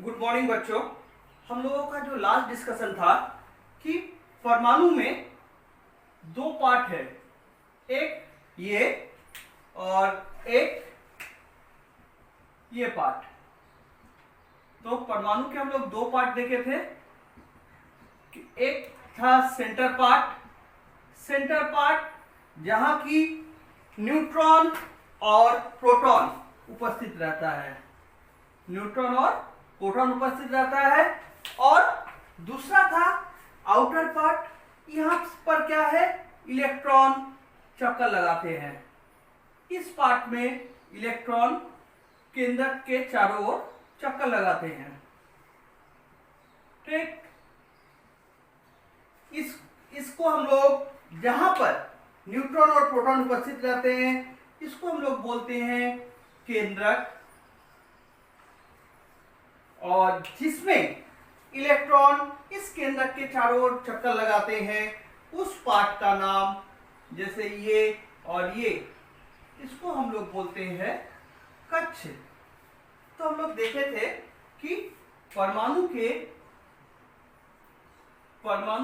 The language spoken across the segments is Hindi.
गुड मॉर्निंग बच्चों। हम लोगों का जो लास्ट डिस्कशन था कि परमाणु में दो पार्ट है, एक ये और एक ये पार्ट। तो परमाणु के हम लोग दो पार्ट देखे थे कि एक था सेंटर पार्ट जहां की न्यूट्रॉन और प्रोटॉन उपस्थित रहता है, न्यूट्रॉन और प्रोटॉन उपस्थित रहता है। और दूसरा था आउटर पार्ट, यहां पर क्या है, इलेक्ट्रॉन चक्कर लगाते हैं। इस पार्ट में इलेक्ट्रॉन केंद्रक के चारों ओर चक्कर लगाते हैं। ठीक, इसको हम लोग जहां पर न्यूट्रॉन और प्रोटॉन उपस्थित रहते हैं इसको हम लोग बोलते हैं केंद्रक, और जिसमें इलेक्ट्रॉन इस केंद्रक के चारों ओर चक्कर लगाते हैं उस पार्ट का नाम, जैसे ये और ये, इसको हम लोग बोलते हैं कक्ष। तो हम लोग देखे थे कि परमाणु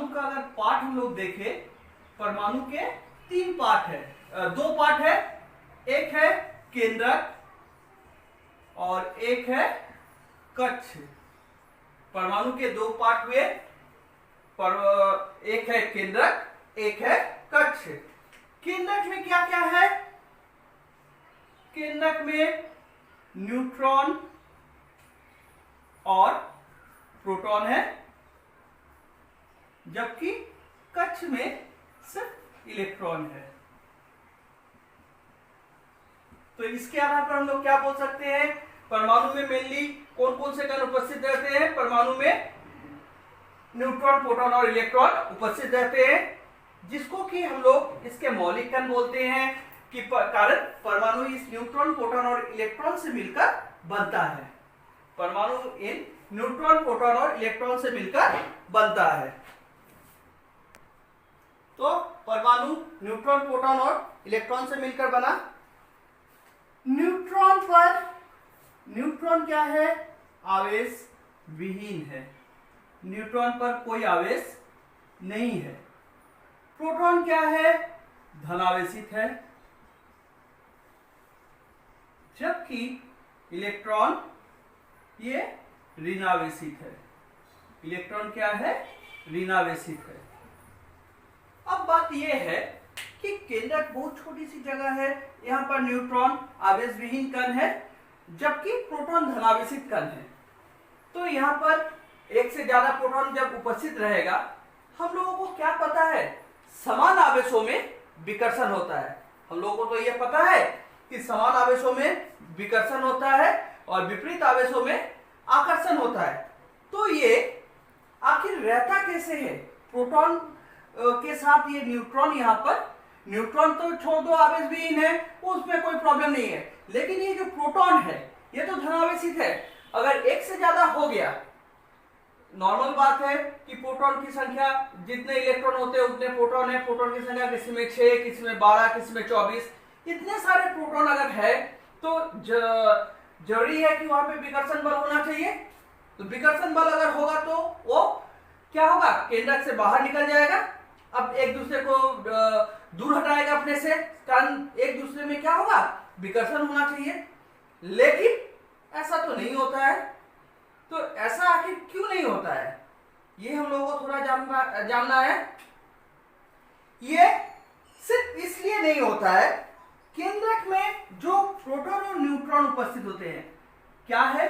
का अगर पार्ट हम लोग देखें, परमाणु के तीन पार्ट है, दो पार्ट है, एक है केंद्रक और एक है कक्ष। परमाणु के दो पार्ट हुए, एक है केंद्रक एक है कक्ष। केंद्रक में क्या क्या है, केंद्रक में न्यूट्रॉन और प्रोटॉन है, जबकि कक्ष में सिर्फ इलेक्ट्रॉन है। तो इसके आधार पर हम लोग क्या बोल सकते हैं, परमाणु में मेनली कौन कौन से कण उपस्थित रहते हैं। परमाणु में न्यूट्रॉन प्रोटॉन और इलेक्ट्रॉन उपस्थित रहते हैं, जिसको कि हम लोग इसके मौलिक कण बोलते हैं कि कारण परमाणु इस न्यूट्रॉन प्रोटॉन और इलेक्ट्रॉन से मिलकर बनता है। परमाणु इन न्यूट्रॉन प्रोटॉन और इलेक्ट्रॉन से मिलकर बनता है। तो परमाणु न्यूट्रॉन प्रोटॉन और इलेक्ट्रॉन से मिलकर बना। न्यूट्रॉन क्या है, आवेश विहीन है, न्यूट्रॉन पर कोई आवेश नहीं है। प्रोटॉन क्या है, धनावेशित है, जबकि इलेक्ट्रॉन ये ऋणावेशित है। इलेक्ट्रॉन क्या है, ऋणावेशित है। अब बात यह है कि केंद्रक बहुत छोटी सी जगह है, यहाँ पर न्यूट्रॉन आवेश विहीन कण है, जबकि प्रोटॉन धनावेशित कण है। तो यहाँ पर एक से ज्यादा प्रोटॉन जब उपस्थित रहेगा, हम लोगों को क्या पता है, समान आवेशों में विकर्षण होता है। हम लोगों को तो यह पता है कि समान आवेशों में विकर्षण होता है और विपरीत आवेशों में आकर्षण होता है। तो ये आखिर रहता कैसे है, प्रोटॉन के साथ ये न्यूट्रॉन, यहाँ पर न्यूट्रॉन तो छोड़ दो, आवेश विहीन है, उसमें कोई प्रॉब्लम नहीं है, लेकिन ये जो प्रोटॉन है ये तो धनावेशित है। अगर एक से ज्यादा हो गया, नॉर्मल बात है कि प्रोटॉन की संख्या, जितने इलेक्ट्रॉन होते हैं उतने प्रोटॉन है, प्रोटॉन की संख्या किसी में 6, किसी में 12, किसी में 24, इतने सारे प्रोटॉन अगर है तो जरूरी है कि वहां पे विकर्षण बल होना चाहिए। तो विकर्षण बल अगर होगा तो वो क्या होगा, केंद्रक से बाहर निकल जाएगा, अब एक दूसरे को दूर हटाएगा अपने से, कारण एक दूसरे में क्या होगा, विकर्षण होना चाहिए। लेकिन ऐसा तो नहीं होता है। तो ऐसा आखिर क्यों नहीं होता है, ये हम लोगों को थोड़ा जानना है। ये सिर्फ इसलिए नहीं होता है, केंद्रक में जो प्रोटॉन और न्यूट्रॉन उपस्थित होते हैं, क्या है,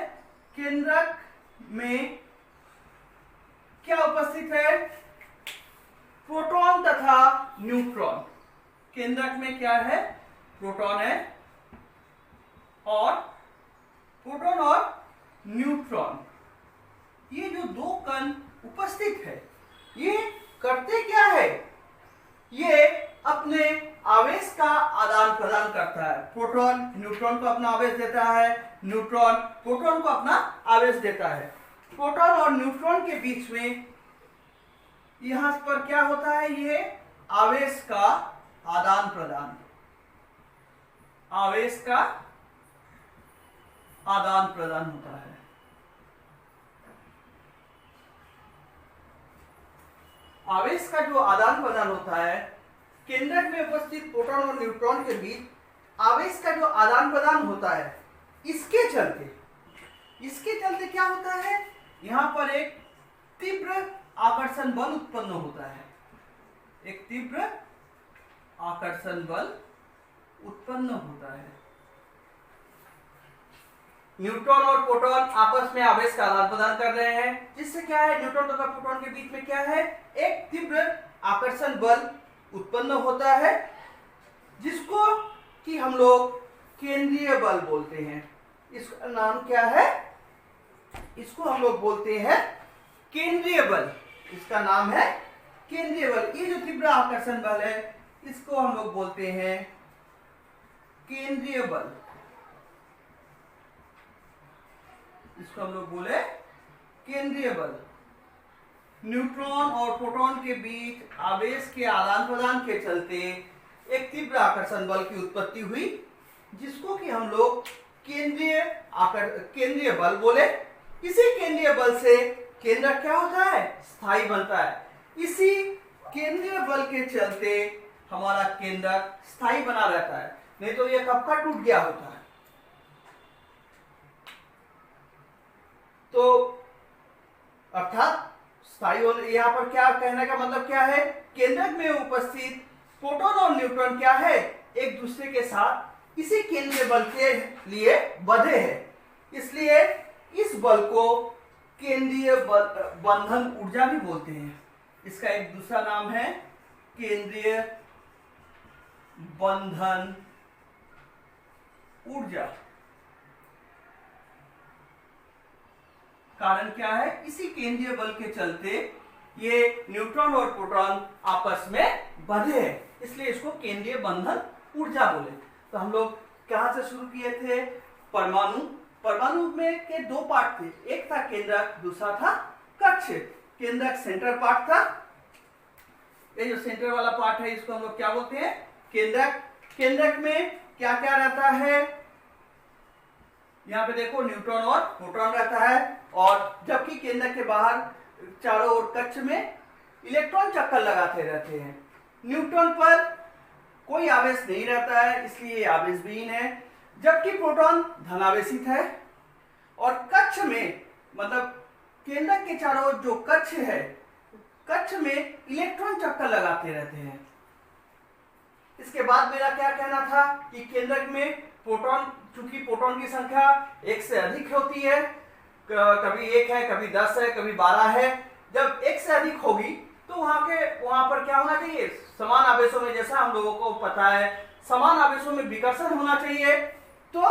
केंद्रक में क्या उपस्थित है, प्रोटॉन तथा न्यूट्रॉन। केंद्रक में क्या है, प्रोटॉन है, और प्रोटॉन और न्यूट्रॉन, ये जो दो कण उपस्थित है, ये करते क्या है, ये अपने आवेश का आदान प्रदान करता है। प्रोटॉन न्यूट्रॉन को अपना आवेश देता है, न्यूट्रॉन प्रोटॉन को अपना आवेश देता है। प्रोटॉन और न्यूट्रॉन के बीच में यहां पर क्या होता है, ये आवेश का आदान प्रदान, आवेश का आदान प्रदान होता है। आवेश का जो आदान प्रदान होता है, केंद्रक में उपस्थित प्रोटॉन और न्यूट्रॉन के बीच आवेश का जो आदान प्रदान होता है, इसके चलते क्या होता है, यहाँ पर एक तीव्र आकर्षण बल उत्पन्न होता है, एक तीव्र आकर्षण बल उत्पन्न होता है। न्यूट्रॉन और प्रोटॉन आपस में आवेश का आदान प्रदान कर रहे हैं, जिससे क्या है, न्यूट्रॉन तथा प्रोटॉन के बीच में क्या है, एक तीव्र आकर्षण बल उत्पन्न होता है, जिसको कि हम लोग केंद्रीय बल बोलते हैं। इसका नाम क्या है, इसको हम लोग बोलते हैं केंद्रीय बल। इसका नाम है केंद्रीय बल। ये जो तीव्र आकर्षण बल है, इसको हम लोग बोलते हैं केंद्रीय बल। इसको हम लोग बोले केंद्रीय बल। न्यूट्रॉन और प्रोटॉन के बीच आवेश के आदान प्रदान के चलते एक तीव्र आकर्षण बल की उत्पत्ति हुई, जिसको कि हम लोग केंद्रीय बल बोले। इसी केंद्रीय बल से केंद्रक क्या होता है, स्थायी बनता है। इसी केंद्रीय बल के चलते हमारा केंद्रक स्थायी बना रहता है, नहीं तो ये कब का टूट गया होता है। तो अर्थात स्थायी होने, यहाँ पर क्या कहने का मतलब क्या है, केंद्रक में उपस्थित प्रोटॉन और न्यूट्रॉन क्या है, एक दूसरे के साथ इसी केंद्रीय बल के लिए बंधे हैं। इसलिए इस बल को केंद्रीय बंधन ऊर्जा भी बोलते हैं। इसका एक दूसरा नाम है केंद्रीय बंधन ऊर्जा। कारण क्या है, इसी केंद्रीय बल के चलते ये न्यूट्रॉन और प्रोटॉन आपस में बंधे हैं, इसलिए इसको केंद्रीय बंधन ऊर्जा बोले। तो हम लोग कहां से शुरू किए थे, परमाणु में के दो पार्ट थे, एक था केंद्रक, दूसरा था कक्ष। केंद्रक सेंटर पार्ट था, ये जो सेंटर वाला पार्ट है इसको हम लोग क्या बोलते हैं, केंद्रक। केंद्रक में क्या क्या रहता है, यहाँ पे देखो न्यूट्रॉन और प्रोटॉन रहता है, और जबकि केंद्रक के बाहर चारों ओर कक्ष में इलेक्ट्रॉन चक्कर लगाते रहते हैं। न्यूट्रॉन पर कोई आवेश नहीं रहता है, इसलिए आवेश विहीन है, जबकि प्रोटॉन धनावेशित है। और कक्ष में मतलब केंद्रक के चारों ओर जो कक्ष है, कक्ष में इलेक्ट्रॉन चक्कर लगाते रहते हैं। इसके बाद मेरा क्या कहना था कि केंद्रक में प्रोटॉन, चूंकि प्रोटॉन की संख्या एक से अधिक होती है, कभी 1 है, कभी 10 है, कभी 12 है। जब 1 से अधिक होगी तो वहां पर क्या होना चाहिए, समान आवेशों में, जैसा हम लोगों को पता है समान आवेशों में विकर्षण होना चाहिए। तो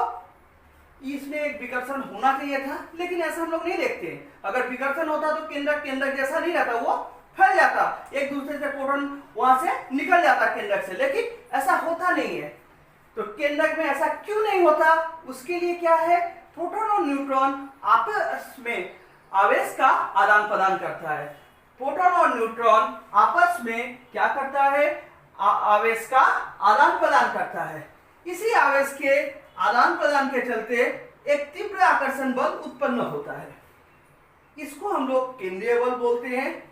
इसमें एक विकर्षण होना चाहिए था, लेकिन ऐसा हम लोग नहीं देखते। अगर विकर्षण होता तो केंद्रक जैसा नहीं रहता, वो फैल जाता, एक दूसरे से प्रोटॉन वहां से निकल जाता केंद्रक से, लेकिन ऐसा होता नहीं है। तो केंद्रक में ऐसा क्यों नहीं होता, उसके लिए क्या है, प्रोटॉन और न्यूट्रॉन आपस में आवेश का आदान प्रदान करता है। प्रोटॉन और न्यूट्रॉन आपस में क्या करता है, आवेश का आदान प्रदान करता है। इसी आवेश के आदान प्रदान के चलते एक तीव्र आकर्षण बल उत्पन्न होता है, इसको हम लोग केंद्रीय बल बोलते हैं।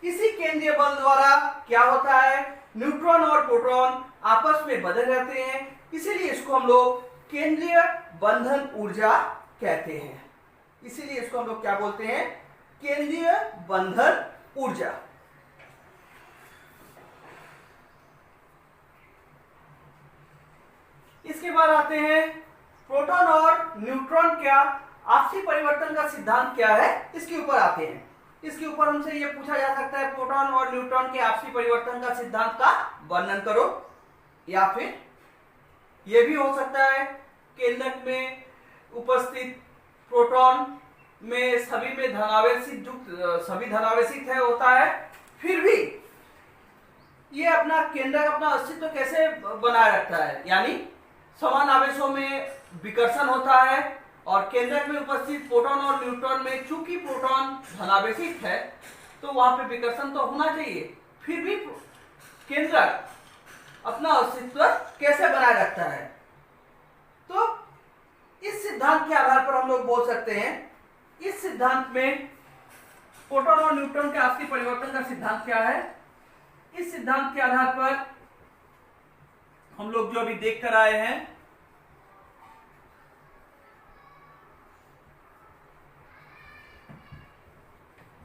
इसी केंद्रीय बल द्वारा क्या होता है, न्यूट्रॉन और प्रोटॉन आपस में बंधे रहते हैं, इसीलिए इसको हम लोग केंद्रीय बंधन ऊर्जा कहते हैं। इसीलिए इसको हम लोग क्या बोलते हैं, केंद्रीय बंधन ऊर्जा। इसके बाद आते हैं प्रोटॉन और न्यूट्रॉन का आपसी परिवर्तन का सिद्धांत क्या है, इसके ऊपर आते हैं। इसके ऊपर हमसे यह पूछा जा सकता है, प्रोटॉन और न्यूट्रॉन के आपसी परिवर्तन का सिद्धांत का वर्णन करो, या फिर यह भी हो सकता है केंद्रक में उपस्थित प्रोटॉन में सभी में धनावेशित युक्त, सभी धनावेशित है होता है, फिर भी ये अपना केंद्रक अपना अस्तित्व कैसे बनाए रखता है, यानी समान आवेशों में विकर्षण होता है, और केंद्रक में उपस्थित प्रोटॉन और न्यूट्रॉन में चूंकि प्रोटॉन धनावेशित है तो वहां पे विकर्षण तो होना चाहिए, फिर भी केंद्रक अपना अस्तित्व कैसे बनाए रखता है। तो इस सिद्धांत के आधार पर हम लोग बोल सकते हैं, इस सिद्धांत में प्रोटॉन और न्यूट्रॉन के आपसी परिवर्तन का सिद्धांत क्या है? इस सिद्धांत के आधार पर हम लोग जो अभी देख कर आए हैं,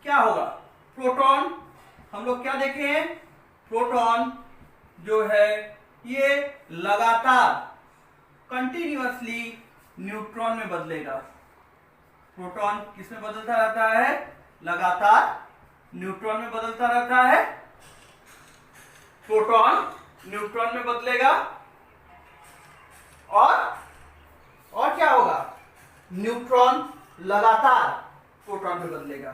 क्या होगा? प्रोटॉन, हम लोग क्या देखे हैं? प्रोटॉन जो है ये लगातार कंटिन्यूअसली न्यूट्रॉन में बदलेगा। प्रोटॉन किसमें बदलता रहता है? लगातार न्यूट्रॉन में बदलता रहता है। प्रोटॉन न्यूट्रॉन में बदलेगा और क्या होगा? न्यूट्रॉन लगातार प्रोटॉन में बदलेगा।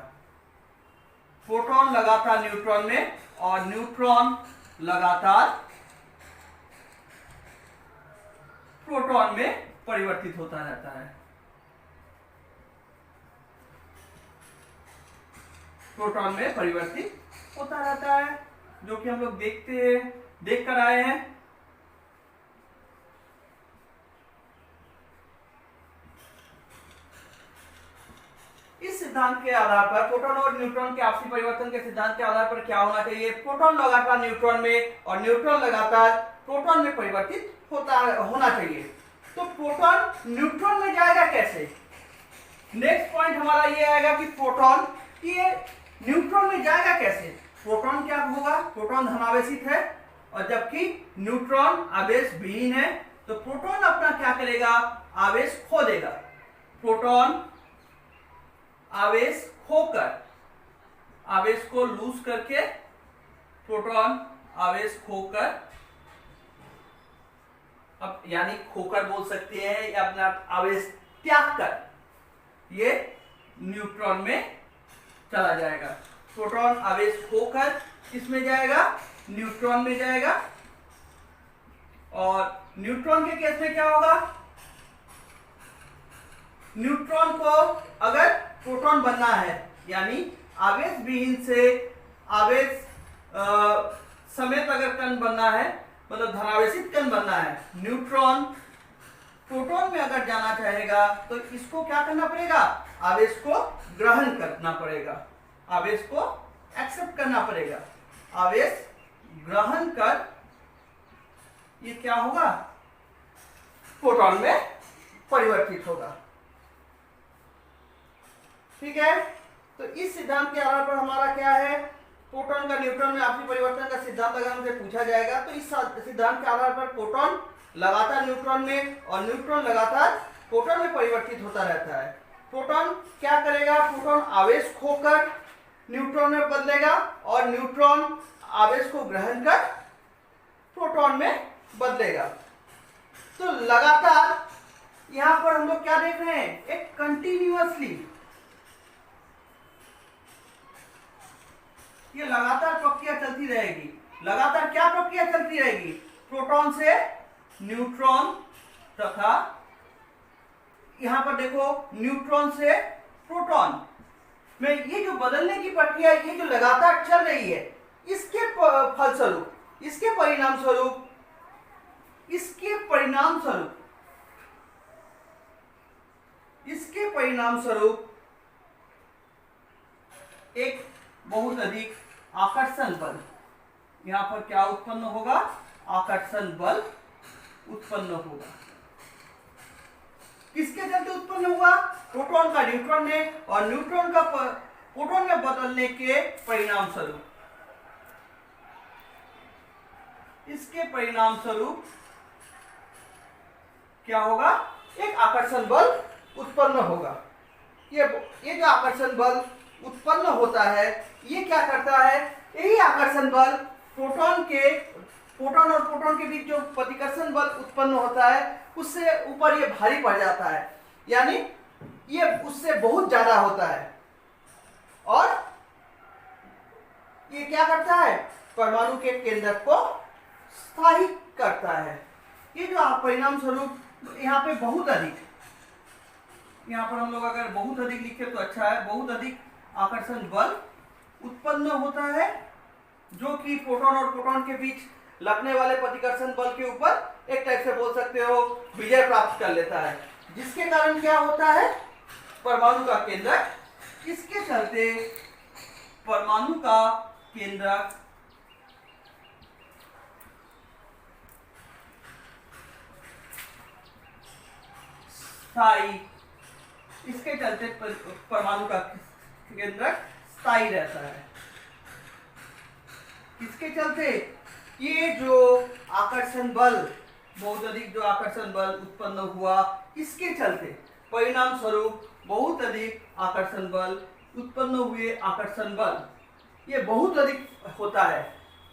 प्रोटॉन लगातार न्यूट्रॉन में और न्यूट्रॉन लगातार प्रोटॉन में परिवर्तित होता रहता है। प्रोटॉन में परिवर्तित होता रहता है, जो कि हम लोग देख कर आए हैं। इस सिद्धांत के आधार पर, प्रोटॉन और न्यूट्रॉन के आपसी परिवर्तन के सिद्धांत के आधार पर क्या होना चाहिए? प्रोटॉन लगातार न्यूट्रॉन में और न्यूट्रॉन लगातार प्रोटॉन में परिवर्तित होना चाहिए। तो प्रोटॉन न्यूट्रॉन में जाएगा कैसे? नेक्स्ट पॉइंट हमारा ये आएगा कि प्रोटॉन ये न्यूट्रॉन में जाएगा कैसे? प्रोटॉन क्या होगा? प्रोटॉन धनावेशित है और जबकि न्यूट्रॉन आवेश विहीन है, तो प्रोटॉन अपना क्या करेगा? आवेश खो देगा। प्रोटॉन आवेश खोकर, आवेश को लूज करके, प्रोटॉन आवेश खोकर, अब यानी खोकर बोल सकते हैं या अपना आवेश त्याग कर ये न्यूट्रॉन में चला जाएगा। प्रोटॉन आवेश खोकर किसमें जाएगा? न्यूट्रॉन में जाएगा। और न्यूट्रॉन के केस में क्या होगा? न्यूट्रॉन को अगर प्रोटॉन बनना है, यानी आवेश विहीन से आवेश समेत अगर कण बनना है, मतलब धनावेशित कण बनना है, न्यूट्रॉन प्रोटॉन में अगर जाना चाहेगा तो इसको क्या करना पड़ेगा? आवेश को ग्रहण करना पड़ेगा, आवेश को एक्सेप्ट करना पड़ेगा। आवेश ग्रहण कर ये क्या होगा? प्रोटॉन में परिवर्तित होगा। ठीक है, तो इस सिद्धांत के आधार पर हमारा क्या है? प्रोटॉन का न्यूट्रॉन में आपसी परिवर्तन का सिद्धांत अगर हमसे पूछा जाएगा तो इस सिद्धांत के आधार पर प्रोटॉन लगातार न्यूट्रॉन में और न्यूट्रॉन लगातार प्रोटॉन में परिवर्तित होता रहता है। प्रोटॉन क्या करेगा? प्रोटॉन आवेश खोकर न्यूट्रॉन में बदलेगा और न्यूट्रॉन आवेश को ग्रहण कर प्रोटॉन में बदलेगा। तो लगातार यहां पर हम लोग क्या देख रहे हैं? एक कंटिन्यूअसली, ये लगातार प्रक्रिया चलती रहेगी। लगातार क्या प्रक्रिया चलती रहेगी? प्रोटॉन से न्यूट्रॉन तथा यहां पर देखो न्यूट्रॉन से प्रोटॉन में ये जो बदलने की प्रक्रिया, ये जो लगातार चल रही है, इसके फलस्वरूप, इसके परिणाम स्वरूप एक बहुत अधिक आकर्षण बल, यहां पर क्या उत्पन्न होगा? आकर्षण बल उत्पन्न होगा। किसके चलते उत्पन्न हुआ? प्रोटॉन का न्यूट्रॉन में और न्यूट्रॉन का प्रोटॉन में बदलने के परिणाम स्वरूप, इसके परिणाम स्वरूप क्या होगा? एक आकर्षण बल उत्पन्न होगा। ये जो आकर्षण बल उत्पन्न होता है, ये क्या करता है? यही आकर्षण बल प्रोटॉन और प्रोटॉन के बीच जो प्रतिकर्षण बल उत्पन्न होता है, उससे ऊपर ये भारी पड़ जाता है, यानी ये उससे बहुत ज्यादा होता है और ये क्या करता है? परमाणु के केंद्रक को स्थायी करता है। ये जो परिणाम स्वरूप यहाँ पे बहुत अधिक, यहाँ पर हम लोग अगर बहुत अधिक लिखे तो अच्छा है, बहुत अधिक आकर्षण बल उत्पन्न होता है, जो कि प्रोटॉन और प्रोटॉन के बीच लगने वाले प्रतिकर्षण बल के ऊपर एक टाइप से बोल सकते हो विजय प्राप्त कर लेता है, जिसके कारण क्या होता है? परमाणु का केंद्रक इसके चलते परमाणु का केंद्रक स्थायी, इसके चलते परमाणु का केंद्रक स्थायी रहता है। इसके चलते ये जो आकर्षण बल, बहुत अधिक जो आकर्षण बल उत्पन्न हुआ, इसके चलते परिणाम स्वरूप बहुत अधिक आकर्षण बल उत्पन्न हुए, आकर्षण बल ये बहुत अधिक होता है।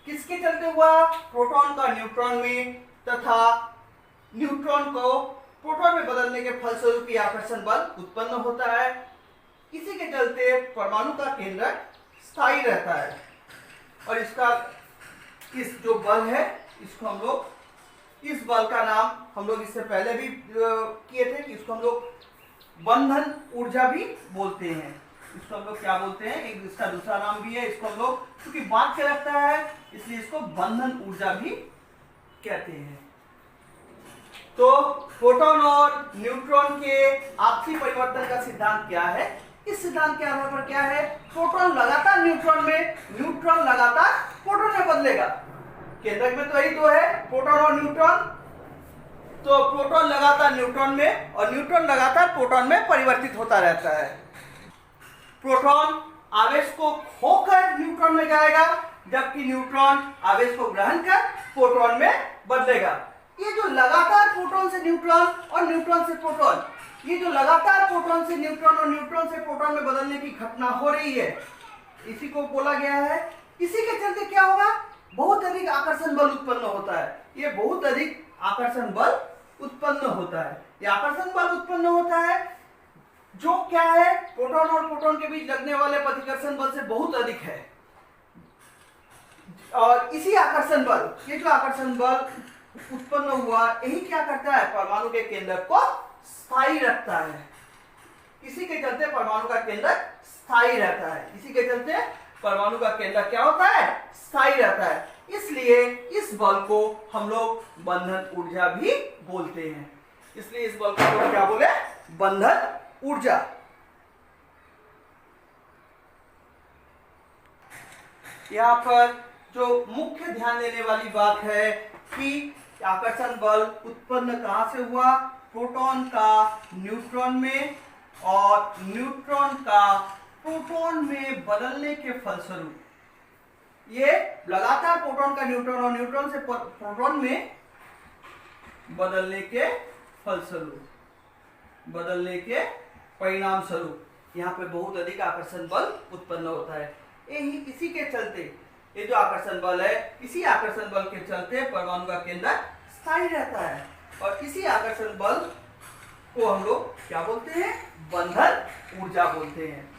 किसके चलते हुआ? प्रोटॉन का न्यूट्रॉन में तथा न्यूट्रॉन को प्रोटॉन में बदलने के फलस्वरूप ये आकर्षण बल उत्पन्न होता है। इसी के चलते परमाणु का केंद्रक स्थायी रहता है। और इसका इस जो बल है, इसको हम लोग, इस बल का नाम हम लोग इससे पहले भी किए थे कि इसको हम लोग बंधन ऊर्जा भी बोलते हैं। इसको हम लोग क्या बोलते हैं? एक इसका दूसरा नाम भी है। इसको हम लोग क्योंकि बांध के रखता है इसलिए इसको बंधन ऊर्जा भी कहते हैं। तो प्रोटॉन और न्यूट्रॉन के आपसी परिवर्तन का सिद्धांत क्या है? इस सिद्धांत के आधार पर क्या है? प्रोटॉन लगातार न्यूट्रॉन में, न्यूट्रॉन लगातार प्रोटॉन में बदलेगा। केंद्रक में तो यही दो है, प्रोटॉन और न्यूट्रॉन। तो प्रोटॉन लगातार न्यूट्रॉन में और न्यूट्रॉन लगातार प्रोटॉन में परिवर्तित होता रहता है। प्रोटॉन आवेश को खोकर न्यूट्रॉन में जाएगा, जबकि न्यूट्रॉन आवेश को ग्रहण कर प्रोटॉन में बदलेगा। ये जो लगातार प्रोटॉन से न्यूट्रॉन और न्यूट्रॉन से प्रोटॉन, ये जो लगातार प्रोटॉन से न्यूट्रॉन और न्यूट्रॉन से प्रोटॉन में बदलने की घटना हो रही है, इसी को बोला गया है। इसी के चलते क्या होगा? बहुत अधिक आकर्षण बल उत्पन्न होता है। ये बहुत अधिक आकर्षण बल उत्पन्न होता है। ये आकर्षण बल उत्पन्न होता है जो क्या है? प्रोटॉन और प्रोटॉन के बीच लगने वाले प्रतिकर्षण बल से बहुत अधिक है। और इसी आकर्षण बल, ये जो आकर्षण बल उत्पन्न हुआ, यही क्या करता है? परमाणु के केंद्रक को स्थायी रखता है। इसी के चलते परमाणु का केंद्रक स्थायी रहता है। इसी के चलते परमाणु का केंद्रक क्या होता है? स्थायी रहता है। इसलिए इस बल को हम लोग बंधन ऊर्जा भी बोलते हैं। इसलिए इस बल को हम लोग क्या बोले? बंधन ऊर्जा। यहाँ पर जो मुख्य ध्यान देने वाली बात है कि आकर्षण बल उत्पन्न कहां से हुआ? प्रोटॉन का न्यूट्रॉन में और न्यूट्रॉन का प्रोटॉन में बदलने के फलस्वरूप ये लगातार प्रोटॉन का न्यूट्रॉन और न्यूट्रॉन से प्रोटॉन में बदलने के फलस्वरूप, बदलने के परिणाम स्वरूप यहाँ पे बहुत अधिक आकर्षण बल उत्पन्न होता है। यही इसी के चलते ये जो आकर्षण बल है, इसी आकर्षण बल के चलते परमाणु का केंद्रक स्थायी रहता है। और इसी आकर्षण बल को हम लोग क्या बोलते हैं? बंधन ऊर्जा बोलते हैं।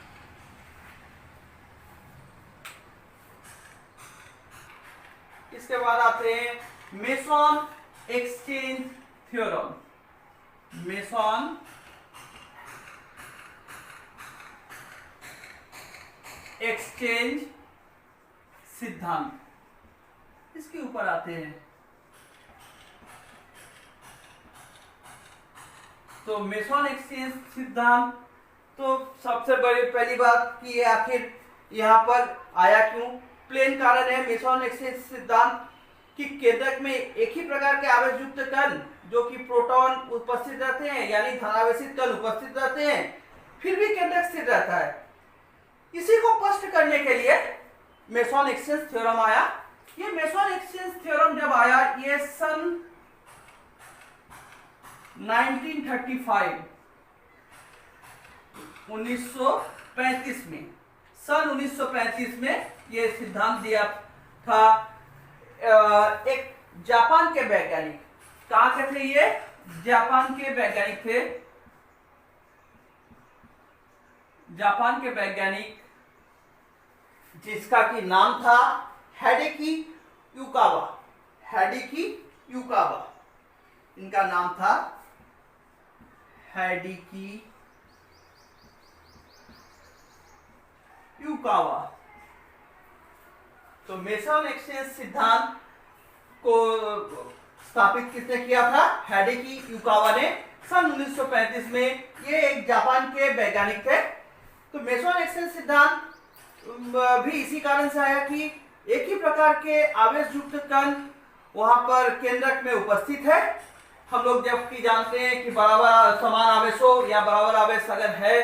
इसके बाद आते हैं mason exchange theorem. Mason exchange सिद्धांत, इसके ऊपर आते हैं। तो मेसन एक्सचेंज सिद्धांत, तो सबसे बड़ी पहली बात कि आखिर यहाँ पर आया क्यों? प्लेन कारण है मेसन एक्सचेंज सिद्धांत कि केंद्रक में एक ही प्रकार के आवेश युक्त कण जो कि प्रोटॉन उपस्थित रहते हैं, यानी धनावेशित कण उपस्थित रहते हैं, फिर भी केंद्रक स्थिर रहता है। इसी को स्पष्ट करने के लिए मेसन एक्सचेंज थ्योरम आया। ये मेसन एक्सचेंज थ्योरम जब आया, ये सन 1935 1935 में, सन 1935 में ये सिद्धांत दिया था। एक जापान के वैज्ञानिक, कहाँ के थे ये? जापान के वैज्ञानिक थे। जापान के वैज्ञानिक जिसका की नाम था हिडेकी युकावा। हिडेकी युकावा इनका नाम था, हिडेकी युकावा। तो मेसन एक्सचेंज सिद्धांत को स्थापित किसने किया था? हिडेकी युकावा ने सन 1935 में। ये एक जापान के वैज्ञानिक थे। तो मेसन एक्सचेंज सिद्धांत भी इसी कारण से आया कि एक ही प्रकार के आवेश युक्त कण वहां पर केंद्रक में उपस्थित है। हम लोग जबकि जानते हैं कि बराबर समान आवेशों या बराबर आवेश अगर है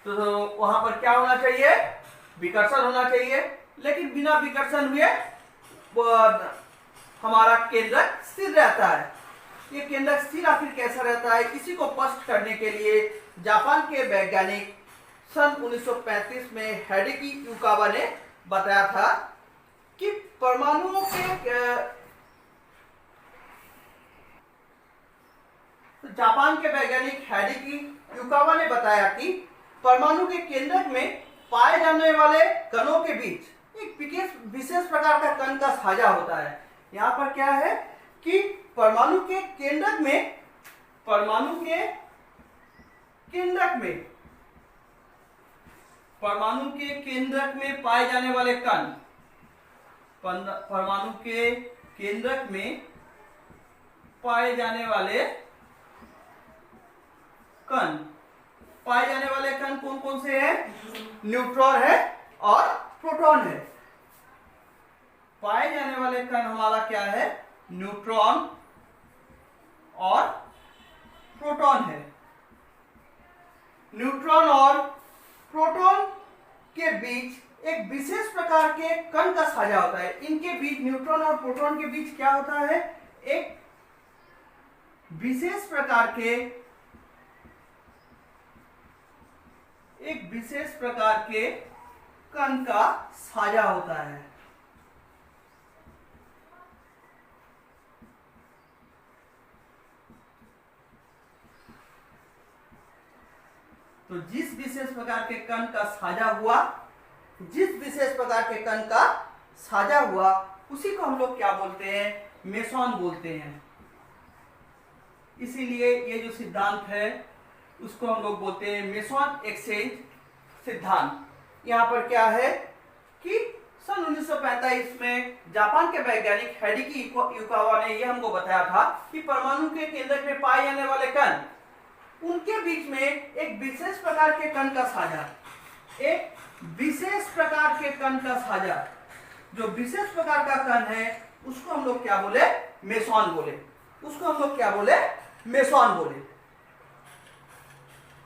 तो वहां पर क्या होना चाहिए, विकर्षण होना चाहिए, लेकिन बिना विकर्षण हुए हमारा केंद्रक स्थिर रहता है। ये केंद्रक स्थिर आखिर कैसा रहता है, इसी को स्पष्ट करने के लिए जापान के वैज्ञानिक सन 1935 में हिडेकी युकावा ने बताया था कि परमाणुओं के जापान के वैज्ञानिक हिडेकी युकावा ने बताया कि परमाणु के केंद्रक में पाए जाने वाले कणों के बीच एक विशेष प्रकार का कण का साझा होता है। यहाँ पर क्या है कि परमाणु के केंद्रक में पाए जाने वाले कण, परमाणु के केंद्रक में पाए जाने वाले कण कौन कौन से हैं? न्यूट्रॉन है और प्रोटॉन है। पाए जाने वाले कण हमारा क्या है? न्यूट्रॉन और प्रोटॉन है। न्यूट्रॉन और प्रोटॉन के बीच एक विशेष प्रकार के कण का साझा होता है। इनके बीच, न्यूट्रॉन और प्रोटॉन के बीच क्या होता है? एक विशेष प्रकार के कण का साझा होता है। तो जिस विशेष प्रकार के कण का साझा हुआ उसी को हम लोग क्या बोलते हैं? मेसॉन बोलते हैं। इसीलिए ये जो सिद्धांत है उसको हम लोग बोलते हैं मेसॉन एक्सचेंज सिद्धांत। यहाँ पर क्या है कि सन 1945 में जापान के वैज्ञानिक हिडेकी युकावा ने यह हमको बताया था कि परमाणु के केंद्रक में पाए जाने वाले कण, उनके बीच में एक विशेष प्रकार के कण का साझा, जो विशेष प्रकार का कण है उसको हम लोग क्या बोले? मेसॉन बोले।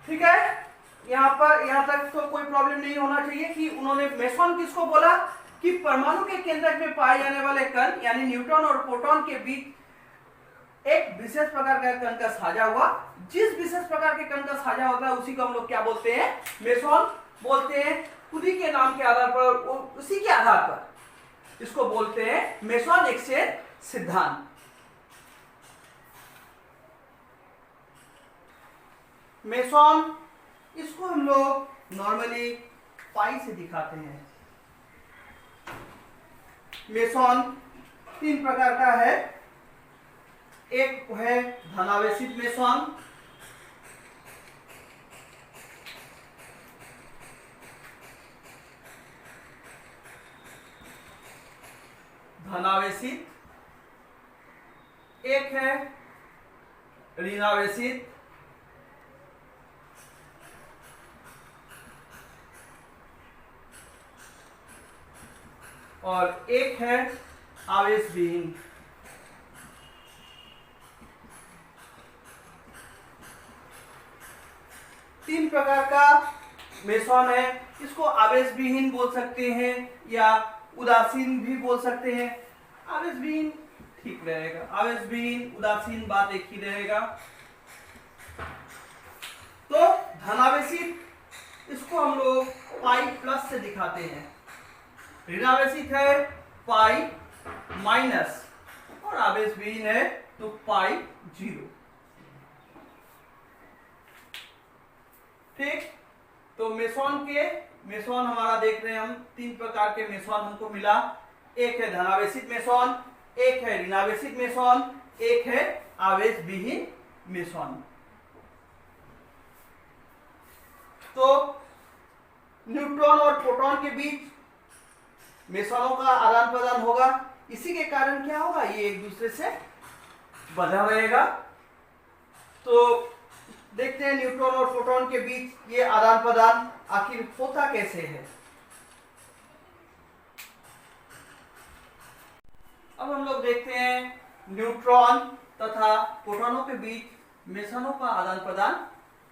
ठीक है, यहाँ तक तो कोई प्रॉब्लम नहीं होना चाहिए कि उन्होंने मेसॉन किसको बोला कि परमाणु के केंद्रक में पाए जाने वाले कण यानी न्यूट्रॉन और प्रोटॉन के बीच एक विशेष प्रकार का कण का साझा हुआ। जिस विशेष प्रकार के कण का साझा होता है उसी को हम लोग क्या बोलते हैं? मेसॉन बोलते हैं। खुदी के नाम के आधार पर, उसी के आधार पर इसको बोलते हैं मेसॉन एक्सचेंज सिद्धांत। मेसॉन, इसको हम लोग नॉर्मली पाई से दिखाते हैं। मेसॉन 3 प्रकार का है। एक है धनावेशित मेसॉन, एक है ऋणावेशित, और एक है आवेशविहीन। तीन प्रकार का मेसॉन है। इसको आवेशविहीन बोल सकते हैं या उदासीन भी बोल सकते हैं। आवेशविहीन ठीक रहेगा, आवेशविहीन उदासीन बात एक ही रहेगा। तो धनावेशित, इसको हम लोग पाई प्लस से दिखाते हैं। ऋणावेशित है पाई माइनस, और आवेशविहीन है तो पाई 0। ठीक, तो मेसॉन हमारा देख रहे हैं हम, 3 प्रकार के मेसॉन हमको मिला। एक है धनावेशित मेसॉन, एक है ऋणावेशित मेसॉन, एक है आवेशविहीन मेसॉन। तो न्यूट्रॉन और प्रोटॉन के बीच मेसॉनों का आदान प्रदान होगा। इसी के कारण क्या होगा, ये एक दूसरे से बंधा रहेगा। तो देखते हैं न्यूट्रॉन और प्रोटॉन के बीच ये आदान प्रदान आखिर होता कैसे है। अब हम लोग देखते हैं न्यूट्रॉन तथा प्रोटॉनों के बीच मेसनों का आदान प्रदान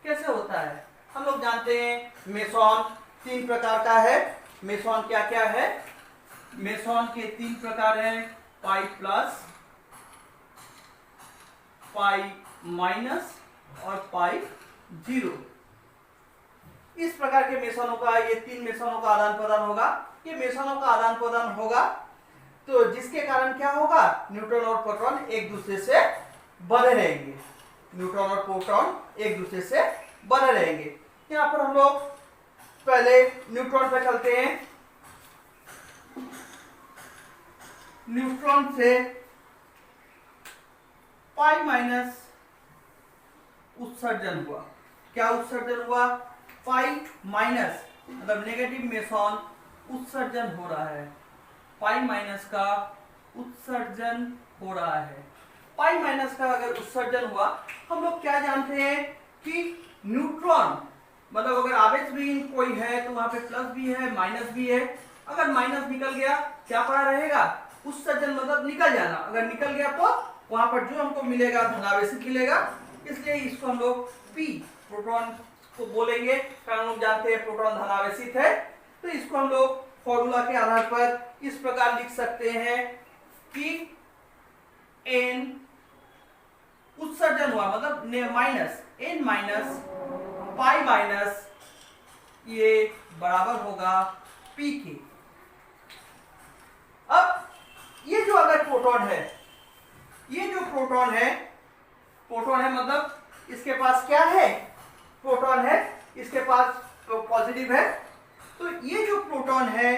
कैसे होता है। हम लोग जानते हैं मेसॉन 3 प्रकार का है। मेसॉन क्या क्या है? मेसॉन के 3 प्रकार हैं, पाई प्लस, पाई माइनस और पाई जीरो। इस प्रकार के मेसनों का, ये 3 मेसनों का आदान प्रदान होगा। ये मेसनों का आदान प्रदान होगा तो जिसके कारण क्या होगा, न्यूट्रॉन और प्रोटॉन एक दूसरे से बने रहेंगे। न्यूट्रॉन और प्रोटॉन एक दूसरे से बने रहेंगे। यहां पर हम लोग पहले न्यूट्रॉन पे चलते हैं। न्यूट्रॉन से पाई माइनस उत्सर्जन हुआ। क्या उत्सर्जन हुआ? पाई माइनस मतलब नेगेटिव मेसॉन उत्सर्जन हो रहा है। पाई माइनस का उत्सर्जन हो रहा है। पाई माइनस का अगर उत्सर्जन हुआ, हम लोग क्या जानते हैं कि न्यूट्रॉन मतलब अगर आवेश भी कोई है तो वहां पे प्लस भी है माइनस भी है। अगर माइनस निकल गया क्या पड़ा रहेगा? उत्सर्जन मतलब निकल जाना। अगर निकल गया तो वहां पर जो हमको मिलेगा धनावेशित मिलेगा। इसलिए इसको हम लोग पी प्रोटॉन को बोलेंगे। हम लोग जानते हैं प्रोटॉन धनावेशित है, तो इसको हम लोग फॉर्मूला के आधार पर इस प्रकार लिख सकते हैं कि एन उत्सर्जन हुआ मतलब minus n minus pi minus ये बराबर होगा पी के। अब ये जो अगर प्रोटॉन है, ये जो प्रोटॉन है मतलब इसके पास क्या है? प्रोटॉन है, इसके पास तो पॉजिटिव है। तो ये जो प्रोटॉन है,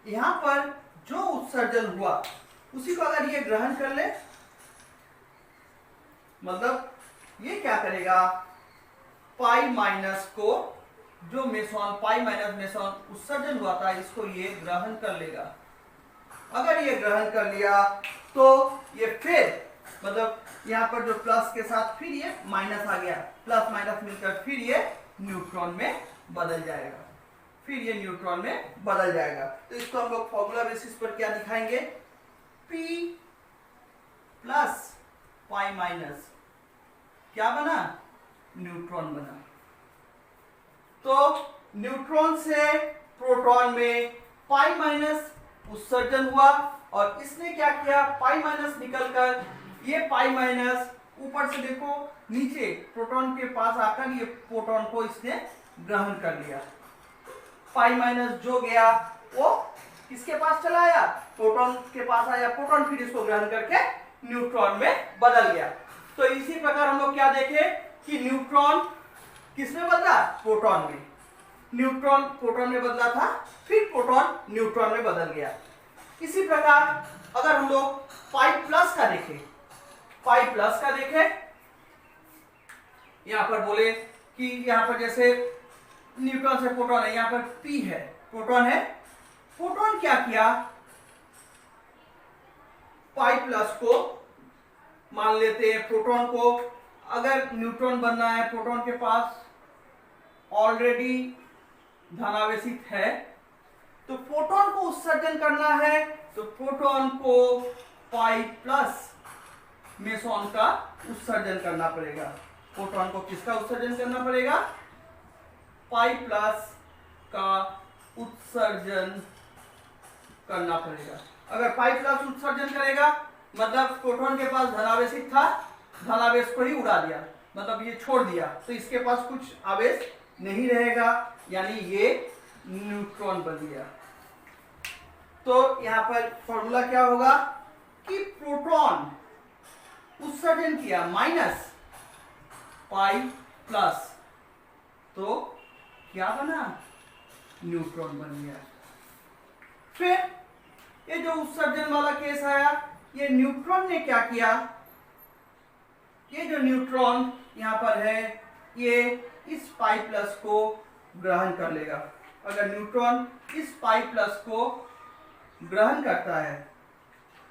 यहां पर जो उत्सर्जन हुआ उसी को अगर ये ग्रहण कर ले, मतलब ये क्या करेगा, पाई माइनस को जो मेसॉन पाई माइनस मेसॉन उत्सर्जन हुआ था इसको ये ग्रहण कर लेगा। अगर ये ग्रहण कर लिया तो ये फिर मतलब यहाँ पर जो प्लस के साथ फिर ये माइनस आ गया, प्लस माइनस मिलकर फिर ये न्यूट्रॉन में बदल जाएगा। फिर ये न्यूट्रॉन में बदल जाएगा। तो इसको हम लोग फॉर्मूला बेसिस पर क्या दिखाएंगे? P प्लस पाई माइनस क्या बना? न्यूट्रॉन बना। तो न्यूट्रॉन से प्रोटॉन में पाई माइनस उत्सर्जन हुआ और इसने क्या किया, पाई माइनस निकलकर ये पाई माइनस ऊपर से देखो नीचे प्रोटॉन के पास आकर ये प्रोटॉन को इसने ग्रहण कर लिया। पाई माइनस जो गया वो किसके पास चला आया? प्रोटॉन के पास आया। प्रोटॉन फिर इसको ग्रहण करके न्यूट्रॉन में बदल गया। तो इसी प्रकार हम लोग क्या देखे कि न्यूट्रॉन किसमें बदला? प्रोटॉन में। न्यूट्रॉन प्रोटॉन में बदला था, फिर प्रोटॉन न्यूट्रॉन में बदल गया। इसी प्रकार अगर हम लोग पाई प्लस का देखें, पाई प्लस का देखें, यहां पर बोले कि यहां पर जैसे न्यूट्रॉन से प्रोटॉन है, यहां पर पी है, प्रोटॉन है। प्रोटॉन क्या किया, पाई प्लस को मान लेते हैं। प्रोटॉन को अगर न्यूट्रॉन बनना है, प्रोटॉन के पास ऑलरेडी धनावेशित है, तो प्रोटॉन को उत्सर्जन करना है तो प्रोटॉन को पाई प्लस मेसॉन का उत्सर्जन करना पड़ेगा। प्रोटॉन को किसका उत्सर्जन करना पड़ेगा? पाई प्लस का उत्सर्जन करना पड़ेगा। अगर पाई प्लस उत्सर्जन करेगा मतलब प्रोटॉन के पास धनावेशित था, धनावेश को ही उड़ा दिया, मतलब ये छोड़ दिया, तो इसके पास कुछ आवेश नहीं रहेगा, यानी ये न्यूट्रॉन बन गया। तो यहां पर फॉर्मूला क्या होगा कि प्रोटॉन उत्सर्जन किया माइनस पाई प्लस, तो क्या बना? न्यूट्रॉन बन गया। फिर ये जो उत्सर्जन वाला केस आया, ये न्यूट्रॉन ने क्या किया, ये जो न्यूट्रॉन यहां पर है ये इस पाई प्लस को ग्रहण कर लेगा। अगर न्यूट्रॉन इस पाई प्लस को ग्रहण करता है,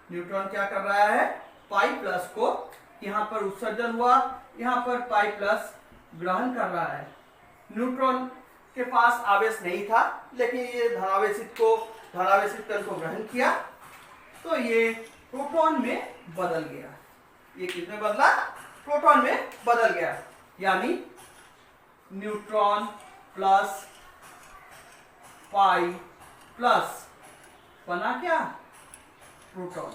न्यूट्रॉन क्या कर रहा है, पाई प्लस को, यहां पर उत्सर्जन हुआ, यहां पर पाई प्लस ग्रहण कर रहा है। न्यूट्रॉन के पास आवेश नहीं था, लेकिन ये धनावेशित कण को ग्रहण किया। तो ये प्रोटॉन में बदल गया। ये किसमें बदला? प्रोटॉन में बदल गया। यानी न्यूट्रॉन प्लस पाई प्लस बना क्या? प्रोटॉन।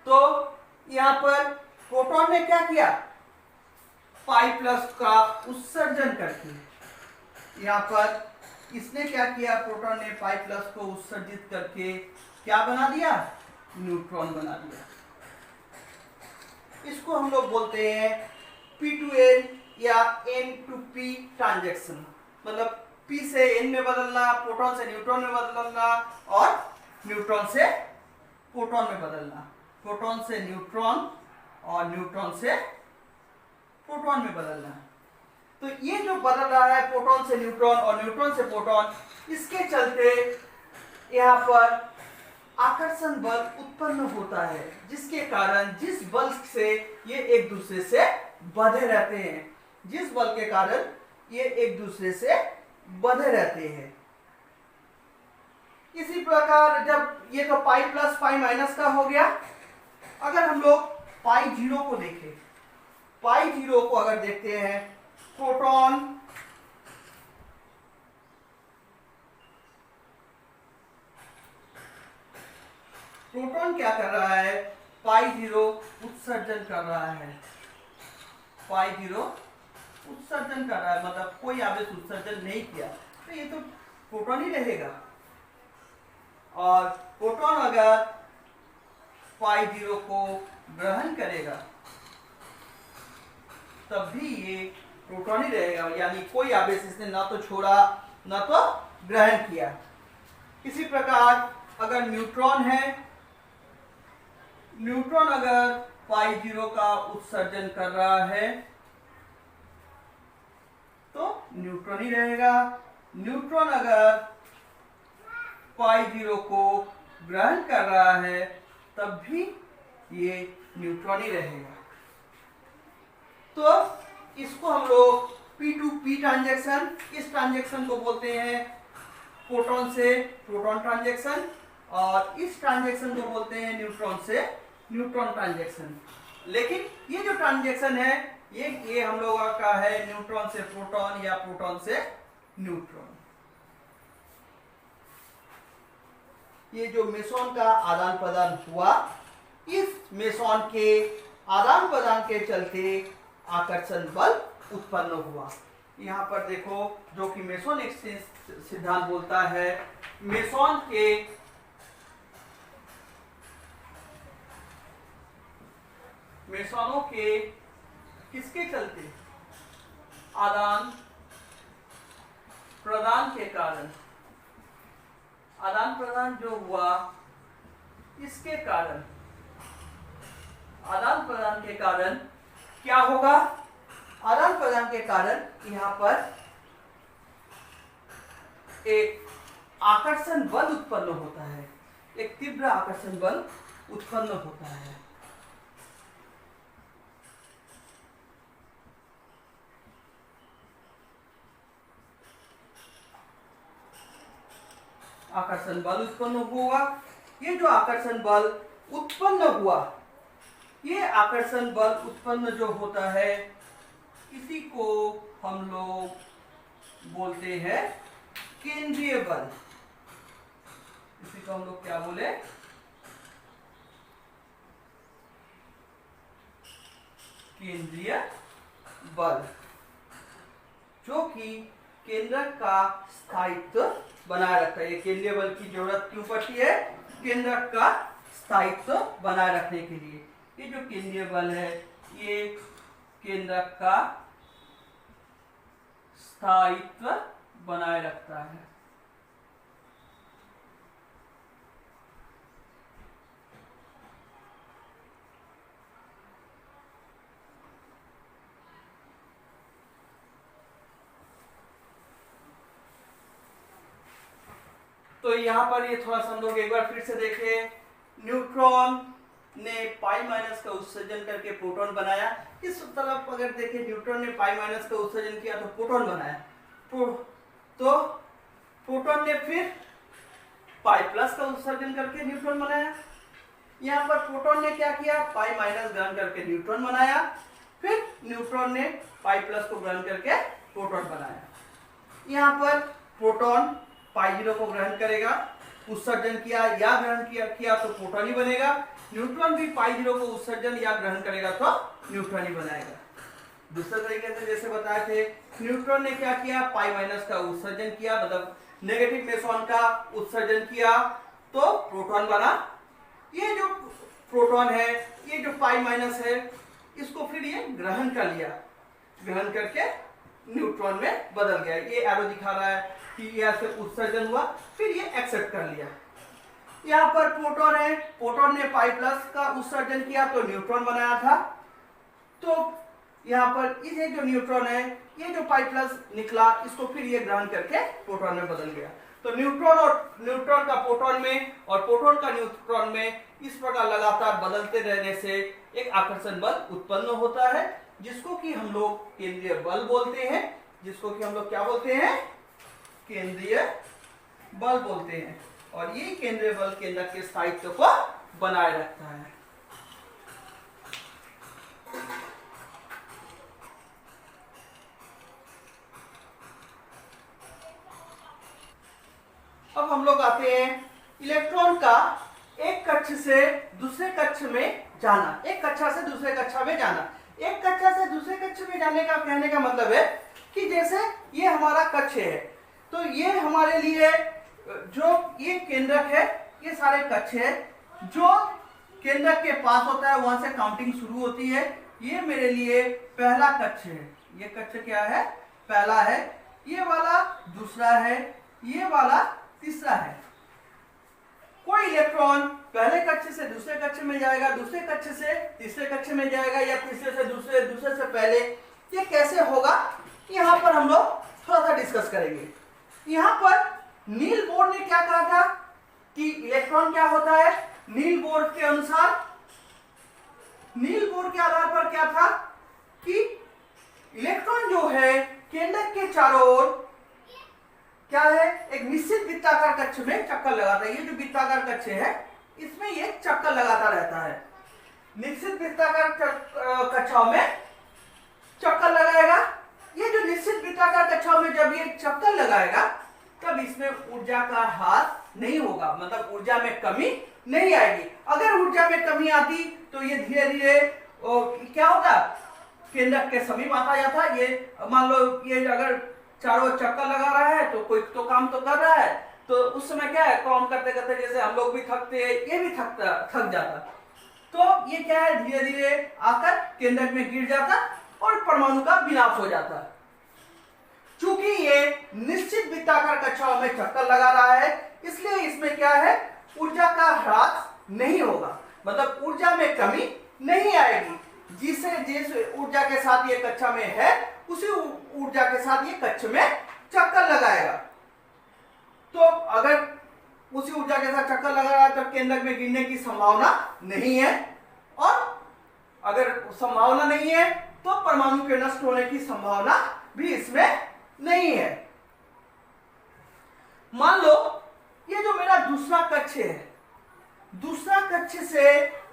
तो यहां पर प्रोटॉन ने क्या किया? पाई प्लस का उत्सर्जन करके, यहां पर इसने क्या किया? प्रोटॉन ने पाई प्लस को उत्सर्जित करके क्या बना दिया? न्यूट्रॉन बना दिया। इसको हम लोग बोलते हैं P to N या N to P ट्रांजैक्शन। मतलब P से N में बदलना, प्रोटॉन से न्यूट्रॉन में बदलना और न्यूट्रॉन से प्रोटॉन में बदलना, प्रोटॉन से न्यूट्रॉन और न्यूट्रॉन से प्रोटॉन में बदलना। तो ये जो बदल रहा है प्रोटॉन से न्यूट्रॉन और न्यूट्रॉन से प्रोटॉन, इसके चलते यहाँ पर आकर्षण बल उत्पन्न होता है, जिसके कारण जिस बल से ये एक दूसरे से बंधे रहते हैं, जिस बल के कारण ये एक दूसरे से बंधे रहते हैं। इसी प्रकार जब ये तो पाई प्लस पाई माइनस का हो गया, अगर हम लोग पाई जीरो को देखें, पाई जीरो को अगर देखते हैं, प्रोटॉन क्या कर रहा है? पाई जीरो उत्सर्जन कर रहा है, पाई जीरो उत्सर्जन कर रहा है, मतलब कोई आवेश उत्सर्जन नहीं किया, तो ये तो प्रोटॉन ही रहेगा। और प्रोटॉन अगर पाई जीरो को ग्रहण करेगा तब भी ये प्रोटॉन ही रहेगा, यानी कोई आवेश इसने ना तो छोड़ा ना तो ग्रहण किया। इसी प्रकार अगर न्यूट्रॉन है, न्यूट्रॉन अगर पाई जीरो का उत्सर्जन कर रहा है तो न्यूट्रॉन ही रहेगा। न्यूट्रॉन अगर पाई जीरो को ग्रहण कर रहा है तब भी ये न्यूट्रॉन ही रहेगा। तो इसको हम लोग P to P ट्रांजैक्शन, इस ट्रांजैक्शन को बोलते हैं प्रोटॉन से प्रोटॉन ट्रांजैक्शन, और इस ट्रांजैक्शन को बोलते हैं न्यूट्रॉन से न्यूट्रॉन ट्रांजैक्शन। लेकिन ये जो ट्रांजैक्शन है ये हम लोगों का है न्यूट्रॉन से प्रोटॉन या प्रोटॉन से न्यूट्रॉन। ये जो मेसॉन का आदान प्रदान हुआ, इस मेसॉन के आदान प्रदान के चलते आकर्षण बल उत्पन्न हुआ। यहाँ पर देखो, जो कि मेसॉन एक्सचेंज सिद्धांत बोलता है, मेसॉनों के किसके चलते? आदान प्रदान के कारण, आदान प्रदान जो हुआ इसके कारण, आदान प्रदान के कारण क्या होगा? आदान प्रदान के कारण यहां पर एक आकर्षण बल उत्पन्न होता है, एक तीव्र आकर्षण बल उत्पन्न होता है। आकर्षण बल उत्पन्न हुआ। ये जो आकर्षण बल उत्पन्न हुआ, ये आकर्षण बल उत्पन्न जो होता है, इसी को हम लोग बोलते हैं केंद्रीय बल। इसी को हम लोग क्या बोले? केंद्रीय बल, जो कि केंद्रक का स्थायित्व बनाए रखता है। ये केंद्रीय बल की जरूरत क्यों पड़ती है? केंद्रक का स्थायित्व बनाए रखने के लिए। ये जो केंद्रीय बल है, ये केंद्रक का स्थायित्व बनाए रखता है। तो यहाँ पर ये थोड़ा सा हम लोग एक बार फिर से देखें, न्यूट्रॉन ने पाई माइनस का उत्सर्जन करके प्रोटॉन बनाया। इस तरफ अगर देखें, न्यूट्रॉन ने पाई माइनस का उत्सर्जन किया तो प्रोटॉन बनाया। तो प्रोटॉन ने फिर पाई प्लस का उत्सर्जन करके न्यूट्रॉन बनाया। यहाँ पर प्रोटॉन ने क्या किया, पाई माइनस ग्रहण करके न्यूट्रॉन बनाया, फिर न्यूट्रॉन ने पाई प्लस को ग्रहण करके प्रोटॉन बनाया। यहाँ पर प्रोटॉन पाई जीरो को ग्रहण करेगा, उत्सर्जन किया या ग्रहण किया तो प्रोटॉन ही बनेगा। न्यूट्रॉन भी पाई जीरो को उत्सर्जन या ग्रहण करेगा तो न्यूट्रॉन ही बनाएगा। दूसरे तरीके से जैसे बताए थे, न्यूट्रॉन ने क्या किया, पाई माइनस का उत्सर्जन किया, मतलब नेगेटिव मेसॉन का उत्सर्जन किया तो प्रोटॉन बना। ये जो प्रोटॉन है, ये जो पाई माइनस है, इसको फिर ये ग्रहण कर लिया, ग्रहण करके न्यूट्रॉन में बदल गया। ये एरो दिखा रहा है कि यहाँ से उत्सर्जन हुआ, फिर ये एक्सेप्ट कर लिया। यहाँ पर प्रोटॉन है, प्रोटॉन ने पाई प्लस का उत्सर्जन किया तो न्यूट्रॉन बनाया था, तो यहाँ पर ये जो न्यूट्रॉन है, ये जो पाई प्लस निकला, इसको फिर ये ग्रहण करके प्रोटॉन में बदल गया। तो न्यूट्रॉन का प्रोटॉन में और प्रोटॉन का न्यूट्रॉन में इस प्रकार लगातार बदलते रहने से एक आकर्षण बल उत्पन्न होता है, जिसको कि हम लोग केंद्रीय बल बोलते हैं। जिसको कि हम लोग क्या बोलते हैं, केंद्रीय बल बोलते हैं। और ये केंद्रीय बल केंद्रक के स्थायित्व को बनाए रखता है। अब हम लोग आते हैं इलेक्ट्रॉन का एक कक्ष से दूसरे कक्ष में जाना, एक कक्षा से दूसरे कक्षा में जाना। एक कक्षा से दूसरे कक्ष में जाने का कहने का मतलब है कि जैसे ये हमारा कक्ष है, तो ये हमारे लिए जो ये केंद्रक है, ये सारे कक्ष है। जो केंद्रक के पास होता है वहां से काउंटिंग शुरू होती है। ये मेरे लिए पहला कक्ष है, ये कक्ष क्या है, पहला है। ये वाला दूसरा है, ये वाला तीसरा है। कोई इलेक्ट्रॉन पहले कक्ष से दूसरे कक्ष में जाएगा, दूसरे कक्ष से तीसरे कक्ष में जाएगा, या तीसरे से दूसरे, दूसरे से पहले। ये कैसे होगा, यहाँ पर हम लोग थोड़ा सा डिस्कस करेंगे। यहाँ पर नील बोर ने क्या कहा था कि इलेक्ट्रॉन क्या होता है। नील बोर के अनुसार, नील बोर के आधार पर क्या था कि इलेक्ट्रॉन जो है केंद्रक के चारों ओर क्या है, एक निश्चित वृत्ताकार कक्ष में चक्कर लगाता है। ये जो वृत्ताकार कक्ष है, इसमें ये चक्कर लगाता रहता है। निश्चित वृत्ताकार कक्षाओं में चक्कर लगाएगा। ये जो निश्चित वृत्ताकार कक्षाओं में जब ये चक्कर लगाएगा, तब इसमें ऊर्जा का ह्रास नहीं होगा, मतलब ऊर्जा में कमी नहीं आएगी। अगर ऊर्जा में कमी आती तो ये धीरे धीरे क्या होता, केंद्रक के समीप आता जाता। ये मान लो ये अगर चारों चक्कर लगा रहा है तो कोई तो काम तो कर रहा है, तो उस समय क्या है, काम करते करते जैसे हम लोग भी थकते हैं, ये भी थक जाता। तो ये क्या है, धीरे धीरे आकर केंद्रक में गिर जाता और परमाणु का विनाश हो जाता। चूंकि ये निश्चित वृत्ताकार कक्षाओं में चक्कर लगा रहा है, इसलिए इसमें क्या है, ऊर्जा का ह्रास नहीं होगा, मतलब ऊर्जा में कमी नहीं आएगी। जिस ऊर्जा के साथ ये कक्षा में है, उसी ऊर्जा के साथ ये कक्ष में चक्कर लगाएगा। तो अगर उसी ऊर्जा के साथ चक्कर लगा रहा है तो केंद्रक में गिरने की संभावना नहीं है, और अगर संभावना नहीं है तो परमाणु के नष्ट होने की संभावना भी इसमें नहीं है। मान लो ये जो मेरा दूसरा कक्ष है, दूसरा कक्ष से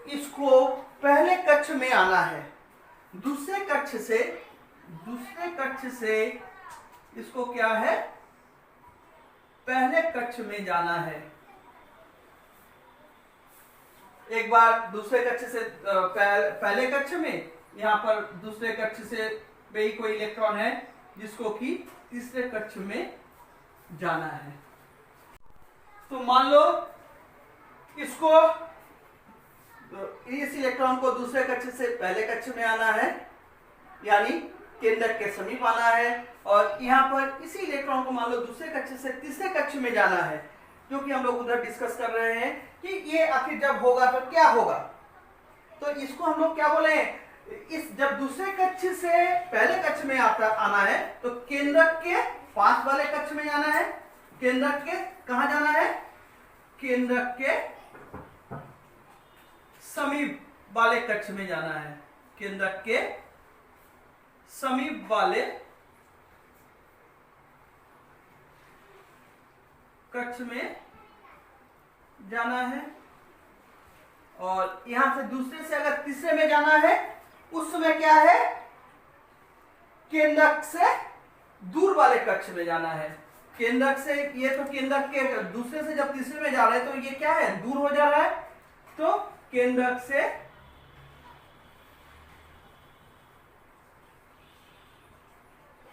इसको पहले कक्ष में आना है, दूसरे कक्ष से इसको क्या है, पहले कक्ष में जाना है। एक बार दूसरे कक्ष से पहले कक्ष में, यहाँ पर दूसरे कक्ष से भी कोई इलेक्ट्रॉन है जिसको कि तीसरे कक्ष में जाना है। तो मान लो इसको, इस इलेक्ट्रॉन को दूसरे कक्ष से पहले कक्ष में आना है, यानी केंद्रक के समीप आना है। और यहाँ पर इसी इलेक्ट्रॉन को मान लो दूसरे कक्ष से तीसरे कक्ष में जाना है, जो कि हम लोग उधर डिस्कस कर रहे हैं कि ये आखिर जब होगा तो क्या होगा। तो इसको हम लोग क्या बोले, इस जब दूसरे कक्ष से पहले कक्ष में आना है तो केंद्रक के पास वाले कक्ष में जाना है। केंद्रक के कहां जाना है, केंद्रक के समीप वाले कक्ष में जाना है, केंद्रक के समीप वाले कक्ष में जाना है, और यहां से दूसरे से अगर तीसरे में जाना है उस समय क्या है, केंद्रक से दूर वाले कक्ष में जाना है। केंद्रक से, ये तो केंद्रक के दूसरे से जब तीसरे में जा रहे हैं तो ये क्या है, दूर हो जा रहा है, तो केंद्रक से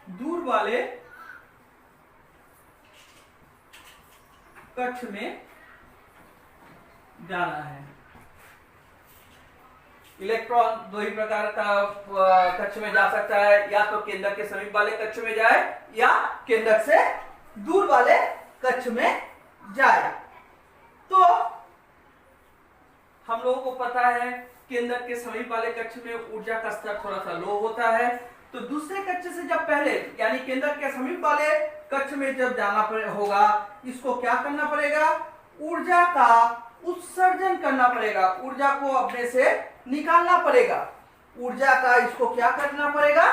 दूर वाले कक्ष में जाना है। इलेक्ट्रॉन दो ही प्रकार का कक्ष में जा सकता है, या तो केंद्रक के समीप वाले कक्ष में जाए या केंद्रक से दूर वाले कक्ष में जाए। तो हम लोगों को पता है केंद्रक के समीप वाले कक्ष में ऊर्जा का स्तर थोड़ा सा लो होता है, तो दूसरे कक्ष से जब पहले यानी केंद्रक के समीप वाले कक्ष में जब जाना होगा, इसको क्या करना पड़ेगा, ऊर्जा का उत्सर्जन करना पड़ेगा, ऊर्जा को अपने से निकालना पड़ेगा, ऊर्जा का इसको क्या करना पड़ेगा,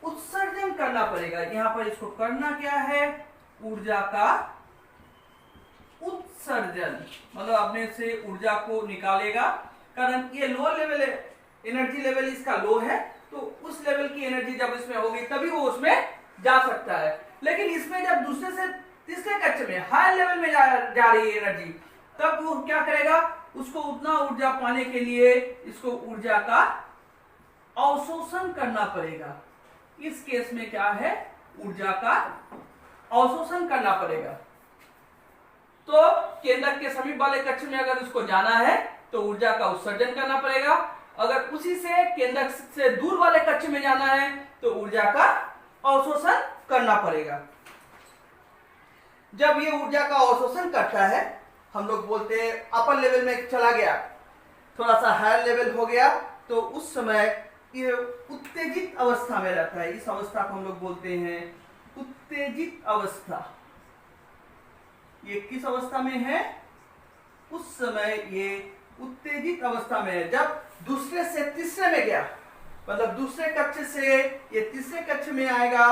उत्सर्जन करना पड़ेगा। यहां पर इसको करना क्या है, ऊर्जा का उत्सर्जन, मतलब अपने से ऊर्जा को निकालेगा, कारण ये लो लेवल एनर्जी लेवल इसका लो है, तो उस लेवल की एनर्जी जब इसमें होगी तभी वो उसमें जा सकता है। लेकिन इसमें जब दूसरे से तीसरे कक्ष में हाई लेवल में जा रही है एनर्जी, तब वो क्या करेगा, उसको उतना ऊर्जा पाने के लिए इसको ऊर्जा का अवशोषण करना पड़ेगा। इस केस में क्या है, ऊर्जा का अवशोषण करना पड़ेगा। तो केंद्रक के समीप वाले कक्ष में अगर उसको जाना है तो ऊर्जा का उत्सर्जन करना पड़ेगा, अगर उसी से केंद्रक से दूर वाले कक्ष में जाना है तो ऊर्जा का अवशोषण करना पड़ेगा। जब ये ऊर्जा का अवशोषण करता है, हम लोग बोलते हैं अपर लेवल में चला गया, थोड़ा सा हायर लेवल हो गया, तो उस समय ये उत्तेजित अवस्था में रहता है। इस अवस्था को हम लोग बोलते हैं उत्तेजित अवस्था। ये किस अवस्था में है, उस समय ये उत्तेजित अवस्था में है। जब दूसरे से तीसरे में गया, मतलब दूसरे कक्ष से ये तीसरे कक्ष में आएगा,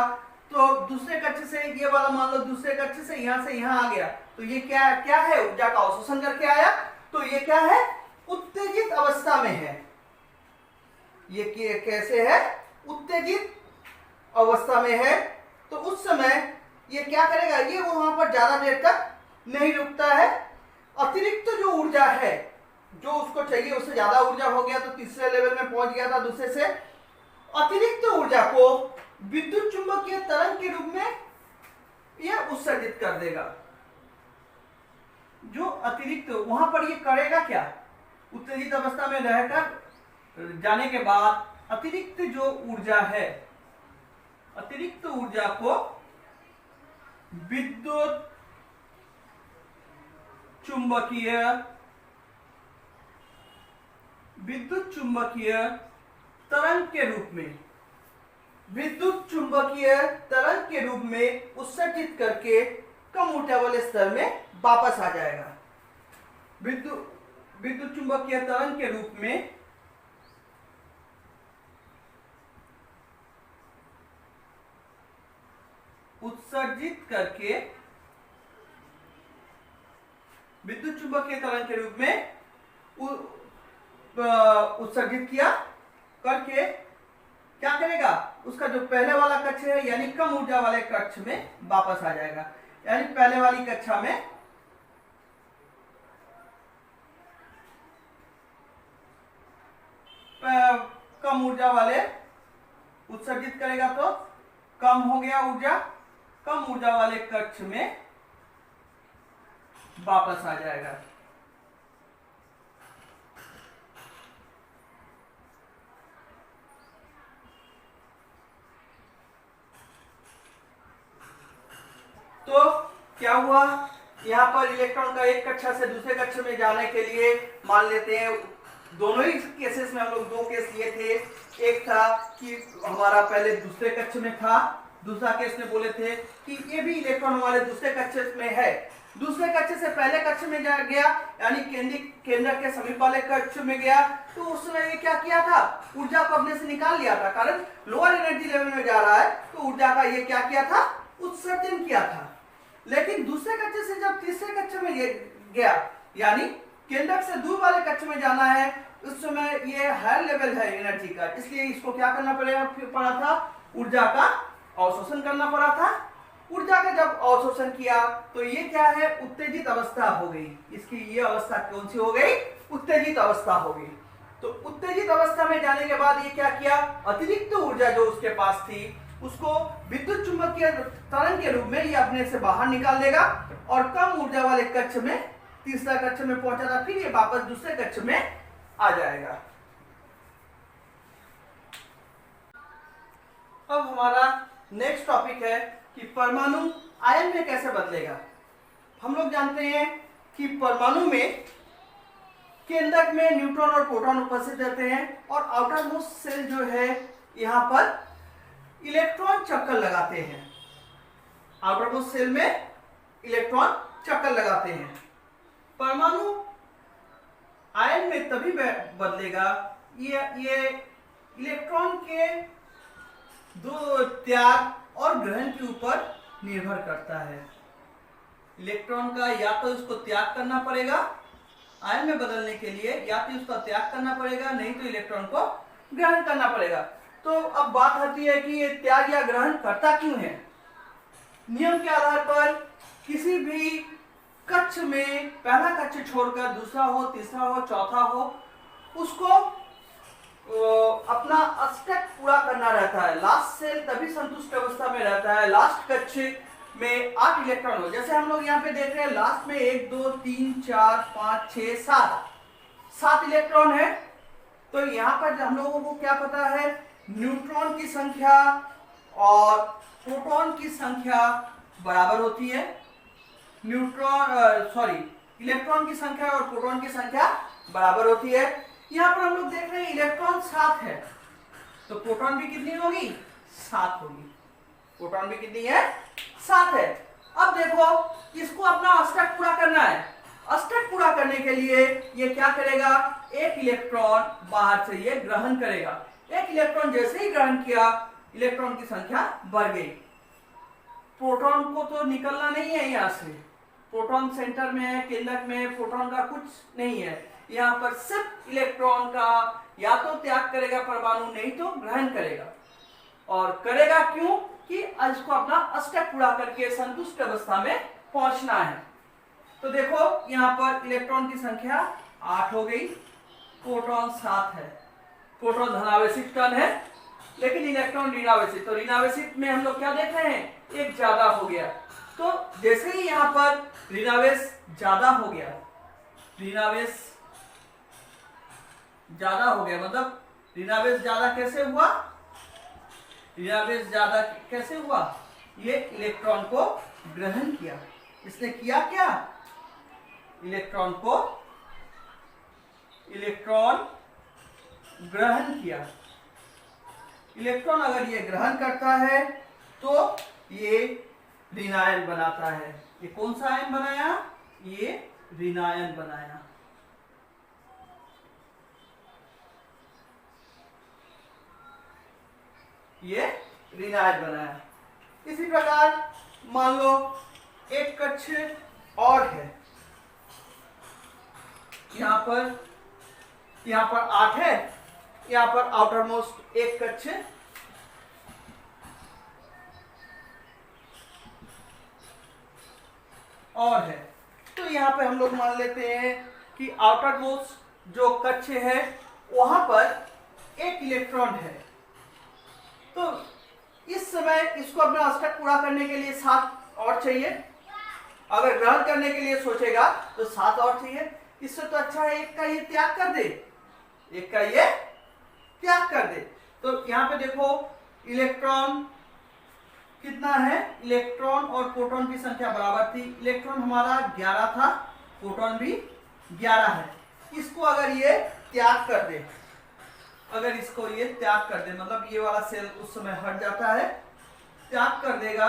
तो दूसरे कक्ष से ये वाला मान लो दूसरे कक्ष से यहां आ गया, तो ये क्या क्या है, ऊर्जा का अवशोषण करके आया, तो ये क्या है, उत्तेजित अवस्था में है। ये कैसे है, उत्तेजित अवस्था में है। तो उस समय ये क्या करेगा, ये वहां पर ज्यादा देर तक नहीं रुकता है, अतिरिक्त जो ऊर्जा है, जो उसको चाहिए उससे ज्यादा ऊर्जा हो गया, तो तीसरे लेवल में पहुंच गया था दूसरे से, अतिरिक्त ऊर्जा को विद्युत चुंबकीय तरंग के रूप में यह उत्सर्जित कर देगा। जो अतिरिक्त वहां पर ये करेगा क्या, उत्तेजित अवस्था में रहकर जाने के बाद अतिरिक्त जो ऊर्जा है, अतिरिक्त ऊर्जा को विद्युत चुंबकीय तरंग के रूप में, विद्युत चुंबकीय तरंग के रूप में उत्सर्जित करके कम ऊर्जा वाले स्तर में वापस आ जाएगा। विद्युत चुंबकीय तरंग के रूप में उत्सर्जित करके, विद्युत चुंबकीय तरंग के रूप में उत्सर्जित किया करके क्या करेगा, उसका जो पहले वाला कक्ष है यानी कम ऊर्जा वाले कक्ष में वापस आ जाएगा। यानी पहले वाली कक्षा में कम ऊर्जा वाले उत्सर्जित करेगा, तो कम हो गया ऊर्जा, कम ऊर्जा वाले कक्ष में वापस आ जाएगा। तो क्या हुआ, यहाँ पर इलेक्ट्रॉन का एक कक्षा से दूसरे कक्षा में जाने के लिए मान लेते हैं, दोनों ही केसेस में हम लोग दो केस लिए थे। एक था कि हमारा पहले दूसरे कक्ष में था, दूसरा केस में बोले थे कि ये भी इलेक्ट्रॉन हमारे दूसरे कक्ष में है, दूसरे कक्ष से पहले कक्ष में गया यानी केंद्र के समीप वाले कक्ष में गया, तो उस समय ये क्या किया था, ऊर्जा को अपने से निकाल लिया था, कारण लोअर एनर्जी लेवल में जा रहा है, तो ऊर्जा का ये क्या किया था, उत्सर्जन किया था। लेकिन दूसरे कक्ष से जब तीसरे कक्ष में गया यानी केंद्रक से दूर वाले कक्ष में जाना है, उस समय ये हायर लेवल है एनर्जी का, इसलिए इसको क्या करना पड़ा था, ऊर्जा का अवशोषण करना पड़ा था। ऊर्जा का जब अवशोषण किया तो ये क्या है, उत्तेजित अवस्था हो गई। इसकी ये अवस्था कौन सी हो गई, उत्तेजित अवस्था हो गई। तो उत्तेजित अवस्था में जाने के बाद ये क्या किया, अतिरिक्त ऊर्जा जो उसके पास थी उसको विद्युत चुंबकीय तरंग के रूप में ये अपने से बाहर निकाल देगा और कम ऊर्जा वाले कक्ष में, तीसरा कक्ष में पहुंचा था, फिर ये वापस दूसरे कक्ष में आ जाएगा। अब हमारा नेक्स्ट टॉपिक है कि परमाणु आयन में कैसे बदलेगा। हम लोग जानते हैं कि परमाणु में केंद्रक में न्यूट्रॉन और प्रोटॉन उपस्थित रहते हैं और आउटर मोस्ट सेल जो है यहाँ पर इलेक्ट्रॉन चक्कर लगाते हैं। आउटर मोस्ट सेल में इलेक्ट्रॉन चक्कर लगाते हैं। परमाणु आयन में तभी बदलेगा ये इलेक्ट्रॉन के दो त्याग और ग्रहण के ऊपर निर्भर करता है। इलेक्ट्रॉन का या तो इसको त्याग करना पड़ेगा आयन में बदलने के लिए, या तो इसका त्याग करना पड़ेगा, नहीं तो इलेक्ट्रॉन को ग्रहण करना पड़ेगा। तो अब बात आती है कि ये त्याग या ग्रहण करता क्यों है। नियम के आधार पर किसी भी कक्ष में पहला कक्ष छोड़कर दूसरा हो, तीसरा हो, चौथा हो, उसको अपना अष्टक पूरा करना रहता है। लास्ट सेल तभी संतुष्ट अवस्था में रहता है, लास्ट कक्ष में 8 इलेक्ट्रॉन हो। जैसे हम लोग यहाँ पे देख रहे हैं लास्ट में 1 2 3 4 5 6 7 इलेक्ट्रॉन है। तो यहाँ पर हम लोगों को क्या पता है, न्यूट्रॉन की संख्या और प्रोटॉन की संख्या बराबर होती है। इलेक्ट्रॉन की संख्या और प्रोटॉन की संख्या बराबर होती है। यहाँ पर हम लोग देख रहे हैं इलेक्ट्रॉन 7 है, तो प्रोटॉन भी कितनी होगी, 7 होगी। प्रोटॉन भी कितनी है, 7 है। अब देखो इसको अपना अष्टक पूरा करना है। अष्टक पूरा करने के लिए ये क्या करेगा, एक इलेक्ट्रॉन बाहर से ये ग्रहण करेगा। एक इलेक्ट्रॉन जैसे ही ग्रहण किया, इलेक्ट्रॉन की संख्या बढ़ गई। प्रोटॉन को तो निकलना नहीं है यहाँ से, प्रोटॉन सेंटर में है, केंद्रक में, प्रोटॉन का कुछ नहीं है। यहाँ पर सिर्फ इलेक्ट्रॉन का या तो त्याग करेगा परमाणु, नहीं तो ग्रहण करेगा। और करेगा क्यों, कि इसको अपना अष्टक पूरा करके संतुष्ट अवस्था में पहुंचना है। तो देखो यहाँ पर इलेक्ट्रॉन की संख्या 8 हो गई, प्रोटॉन 7 है। प्रोटॉन धनावेशित कण है लेकिन इलेक्ट्रॉन ऋणावेशित। तो ऋणावेशित में हम लोग क्या देख रहे हैं, एक ज्यादा हो गया। तो जैसे ही यहाँ पर ऋणावेश ज्यादा हो गया, ऋणावेश ज्यादा हो गया, मतलब ऋणावेश ज्यादा कैसे हुआ, ऋणावेश ज्यादा कैसे हुआ, ये इलेक्ट्रॉन को ग्रहण किया। इसने किया क्या, इलेक्ट्रॉन ग्रहण किया। इलेक्ट्रॉन अगर ये ग्रहण करता है तो ये ऋणायन बनाता है। ये कौन सा आयन बनाया, ये ऋणायन बनाया। ये ऋणायन बनाया। इसी प्रकार मान लो एक कक्ष और है, यहाँ पर 8 है, यहाँ पर आउटर मोस्ट एक कक्ष और है। तो यहाँ पे हम लोग मान लेते हैं कि आउटर मोस्ट जो कक्ष है वहां पर एक इलेक्ट्रॉन है। तो इस समय इसको अपना अष्टक पूरा करने के लिए 7 और चाहिए। अगर ग्रहण करने के लिए सोचेगा तो 7 और चाहिए। इससे तो अच्छा है एक का ये त्याग कर दे, एक का ये त्याग कर दे। तो यहाँ पे देखो इलेक्ट्रॉन कितना है, इलेक्ट्रॉन और प्रोटॉन की संख्या बराबर थी। इलेक्ट्रॉन हमारा 11 था, प्रोटॉन भी 11 है। इसको अगर ये त्याग कर दे, अगर इसको ये त्याग कर दे, मतलब ये वाला सेल उस समय हट जाता है, त्याग कर देगा,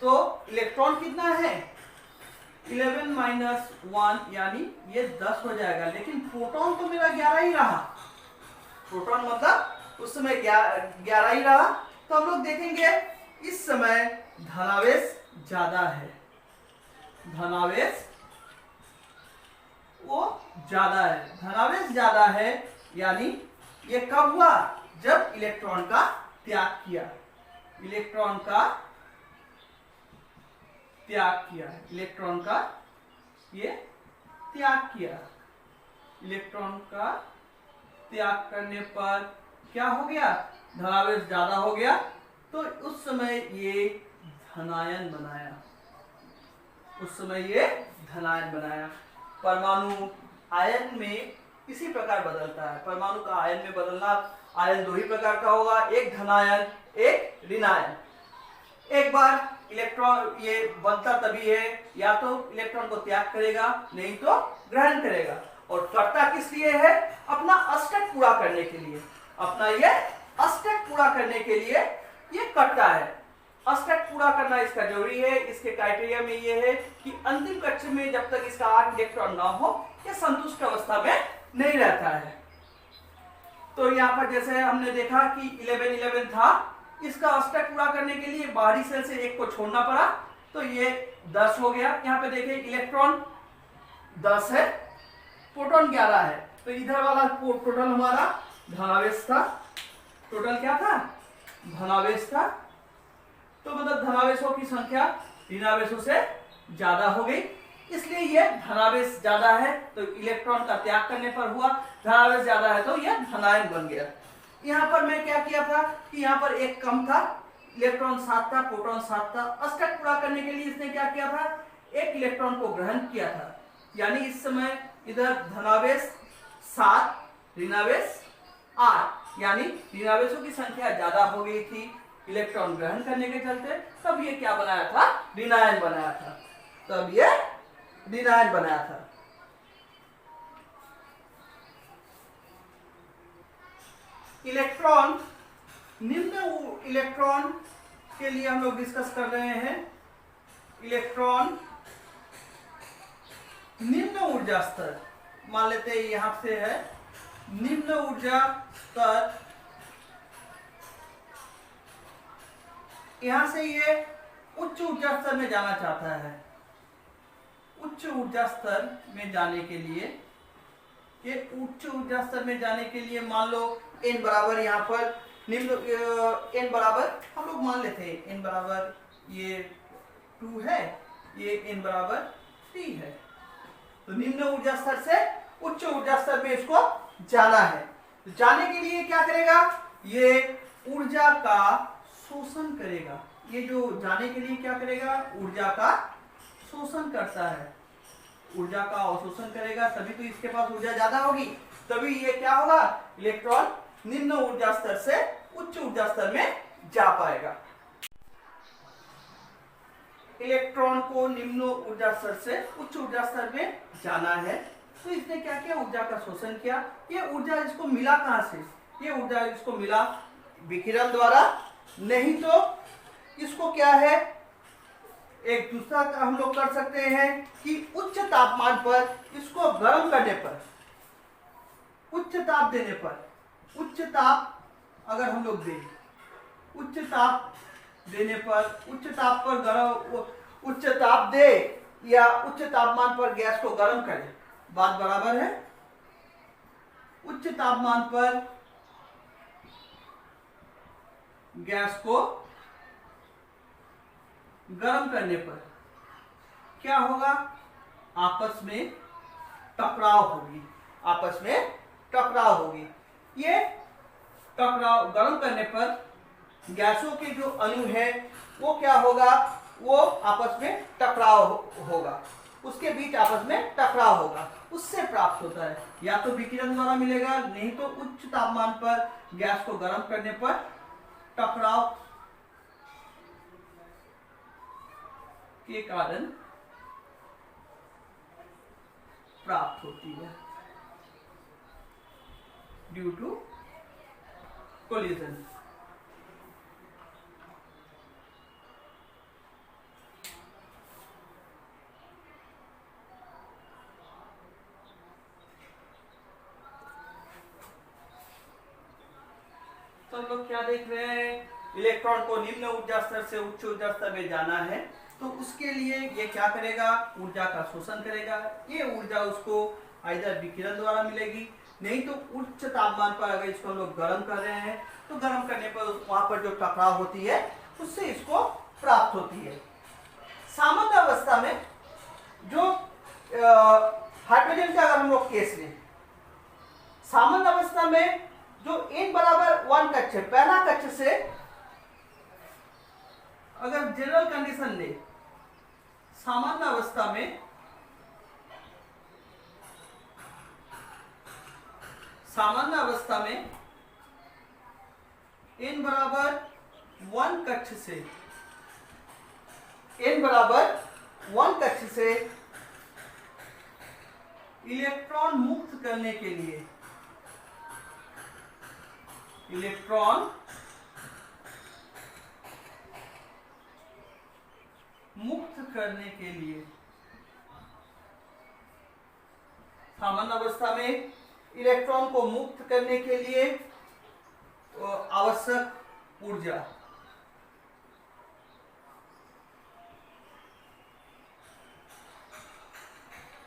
तो इलेक्ट्रॉन कितना है 11 माइनस 1 यानी ये 10 हो जाएगा। लेकिन प्रोटॉन तो मेरा 11 ही रहा, प्रोटॉन मतलब उस समय 11 ही रहा। तो हम लोग देखेंगे इस समय धनावेश ज्यादा है, धनावेश वो ज्यादा है, धनावेश ज्यादा है, यानी ये कब हुआ, जब इलेक्ट्रॉन का त्याग किया, इलेक्ट्रॉन का त्याग किया, इलेक्ट्रॉन का ये त्याग किया, इलेक्ट्रॉन का त्याग करने पर क्या हो गया, धनावेश ज्यादा हो गया, तो उस समय ये धनायन बनाया, उस समय ये धनायन बनाया। परमाणु आयन में इसी प्रकार बदलता है, परमाणु का आयन में बदलना, आयन दो ही प्रकार का होगा, एक धनायन एक ऋणायन। एक बार इलेक्ट्रॉन ये बनता तभी है, या तो इलेक्ट्रॉन को त्याग करेगा, नहीं तो ग्रहण करेगा, और करता किस लिए है, अपना अष्टक पूरा करने के लिए, अपना ये अष्टक पूरा करने के लिए ये करता है। अष्टक पूरा करना इसका जरूरी है, इसके क्राइटेरिया में ये है कि अंतिम कक्षा में जब तक इसका 8 इलेक्ट्रॉन ना हो, ये संतुष्ट अवस्था में नहीं रहता है। तो यहाँ पर जैसे हमने देखा कि 11 था, इसका अष्टक पूरा करने के लिए बाहरी सेल से एक को छोड़ना पड़ा, तो ये 10 हो गया। यहाँ पे देखिए इलेक्ट्रॉन 10 है, प्रोटॉन 11 है, तो इधर वाला टोटल हमारा धनावेश था, टोटल क्या था, धनावेश था। तो मतलब धनावेशों की संख्या ऋणावेशों से ज्यादा हो गई, इसलिए यह धनावेश ज्यादा है, तो इलेक्ट्रॉन का त्याग करने पर हुआ, धनावेश ज्यादा है तो यह धनायन बन गया। यहाँ पर मैं क्या किया था कि यहाँ पर एक कम था, इलेक्ट्रॉन 7 था, प्रोटॉन 7 था, अष्टक पूरा करने के लिए इसने क्या किया था, एक इलेक्ट्रॉन को ग्रहण किया था, यानी इस समय इधर धनावेश 7, ऋणावेश 8, यानी ऋणावेशों की संख्या ज्यादा हो गई थी इलेक्ट्रॉन ग्रहण करने के चलते, तब ये क्या बनाया था, ऋणायन बनाया था, तब ये ऋणायन बनाया था। इलेक्ट्रॉन, निम्न इलेक्ट्रॉन के लिए हम लोग डिस्कस कर रहे हैं, इलेक्ट्रॉन निम्न ऊर्जा स्तर, मान लेते हैं यहां से है निम्न ऊर्जा स्तर, यहां से ये उच्च ऊर्जा स्तर में जाना चाहता है, उच्च ऊर्जा स्तर में जाने के लिए, ये उच्च ऊर्जा स्तर में जाने के लिए मान लो n बराबर, यहाँ पर निम्न n बराबर हम लोग मान लेते हैं, n बराबर ये 2 है, ये n बराबर 3 है, तो निम्न ऊर्जा स्तर से उच्च ऊर्जा स्तर में इसको जाना है। तो जाने के लिए क्या करेगा, ये ऊर्जा का शोषण करेगा, ये जो जाने के लिए क्या करेगा, ऊर्जा का शोषण करता है, ऊर्जा का अवशोषण करेगा, तभी तो इसके पास ऊर्जा ज्यादा होगी, तभी ये क्या होगा, इलेक्ट्रॉन निम्न ऊर्जा स्तर से उच्च ऊर्जा स्तर में जा पाएगा। इलेक्ट्रॉन को निम्न ऊर्जा स्तर से उच्च ऊर्जा स्तर में जाना है, तो इसने क्या किया, ऊर्जा का शोषण किया। ये ऊर्जा इसको मिला कहां से, ये ऊर्जा इसको मिला विकिरण द्वारा, नहीं तो इसको क्या है, एक दूसरा हम लोग कर सकते हैं कि उच्च तापमान पर इसको गर्म करने पर, उच्च ताप देने पर, उच्च ताप अगर हम लोग दें, उच्च ताप देने पर, उच्च ताप पर गर्म, उच्च ताप दे या उच्च तापमान पर गैस को गर्म करे, बात बराबर है। उच्च तापमान पर गैस को गर्म करने पर क्या होगा, आपस में टकराव होगी, आपस में टकराव होगी। ये टकराव गर्म करने पर गैसों के जो अणु है वो क्या होगा, वो आपस में टकराव होगा, उसके बीच आपस में टकराव होगा, उससे प्राप्त होता है, या तो विकिरण द्वारा मिलेगा, नहीं तो उच्च तापमान पर गैस को गर्म करने पर टकराव के कारण प्राप्त होती है, ड्यू टू कोलिजन। तो हम लोग क्या देख रहे हैं, इलेक्ट्रॉन को निम्न ऊर्जा स्तर से उच्च ऊर्जा स्तर में जाना है, तो उसके लिए ये क्या करेगा, ऊर्जा का शोषण करेगा, ये ऊर्जा उसको आइदर विकिरण द्वारा मिलेगी, नहीं तो उच्च तापमान पर अगर इसको हम लोग गर्म कर रहे हैं तो गर्म करने पर वहां पर जो टकराव होती है उससे इसको प्राप्त होती है। सामान्य अवस्था में जो हाइड्रोजन का अगर हम लोग केस लें, सामान्य अवस्था में जो n बराबर 1 कक्ष है, पहला कक्ष से अगर जनरल कंडीशन ले, सामान्य अवस्था में n बराबर 1 कक्ष से इलेक्ट्रॉन मुक्त करने के लिए सामान्य अवस्था में इलेक्ट्रॉन को मुक्त करने के लिए आवश्यक ऊर्जा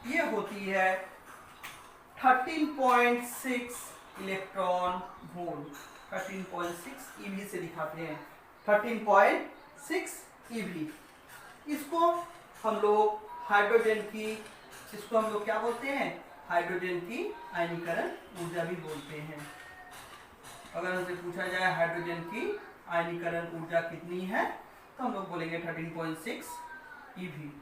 ये होती है 13.6 इलेक्ट्रॉन वोल्ट। 13.6 ईवी से दिखाते हैं, 13.6 ईवी। इसको हम लोग हाइड्रोजन की, इसको हम लोग क्या बोलते हैं, हाइड्रोजन की आयनीकरण ऊर्जा भी बोलते हैं। अगर हमसे पूछा जाए हाइड्रोजन की आयनीकरण ऊर्जा कितनी है तो हम लोग बोलेंगे 13.6 ईवी।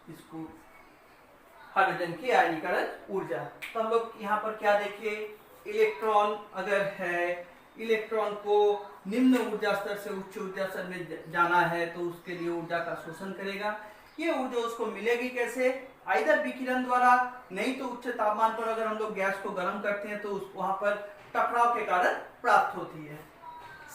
इसको हाइड्रोजन की आयनीकरण ऊर्जा। तो हम लोग यहाँ पर क्या देखिए, इलेक्ट्रॉन अगर है, इलेक्ट्रॉन को निम्न ऊर्जा स्तर से उच्च ऊर्जा स्तर में जाना है तो उसके लिए ऊर्जा का शोषण करेगा। ये ऊर्जा उसको मिलेगी कैसे, आइदर विकिरण द्वारा, नहीं तो उच्च तापमान पर अगर हम लोग गैस को गर्म करते हैं तो वहां पर टकराव के कारण प्राप्त होती है।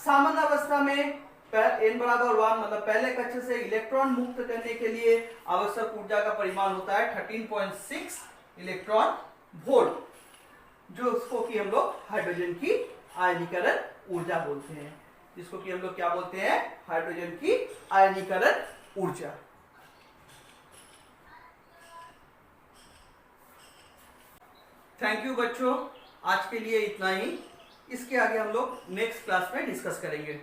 सामान्य अवस्था में n बराबर 1 मतलब पहले कक्ष से इलेक्ट्रॉन मुक्त करने के लिए आवश्यक ऊर्जा का परिमाण होता है 13.6 इलेक्ट्रॉन वोल्ट, जो उसको कि हम लोग हाइड्रोजन की आयनीकरण ऊर्जा बोलते हैं, जिसको कि हम लोग क्या बोलते हैं, हाइड्रोजन की आयनीकरण ऊर्जा। थैंक यू बच्चों, आज के लिए इतना ही। इसके आगे हम लोग नेक्स्ट क्लास में डिस्कस करेंगे।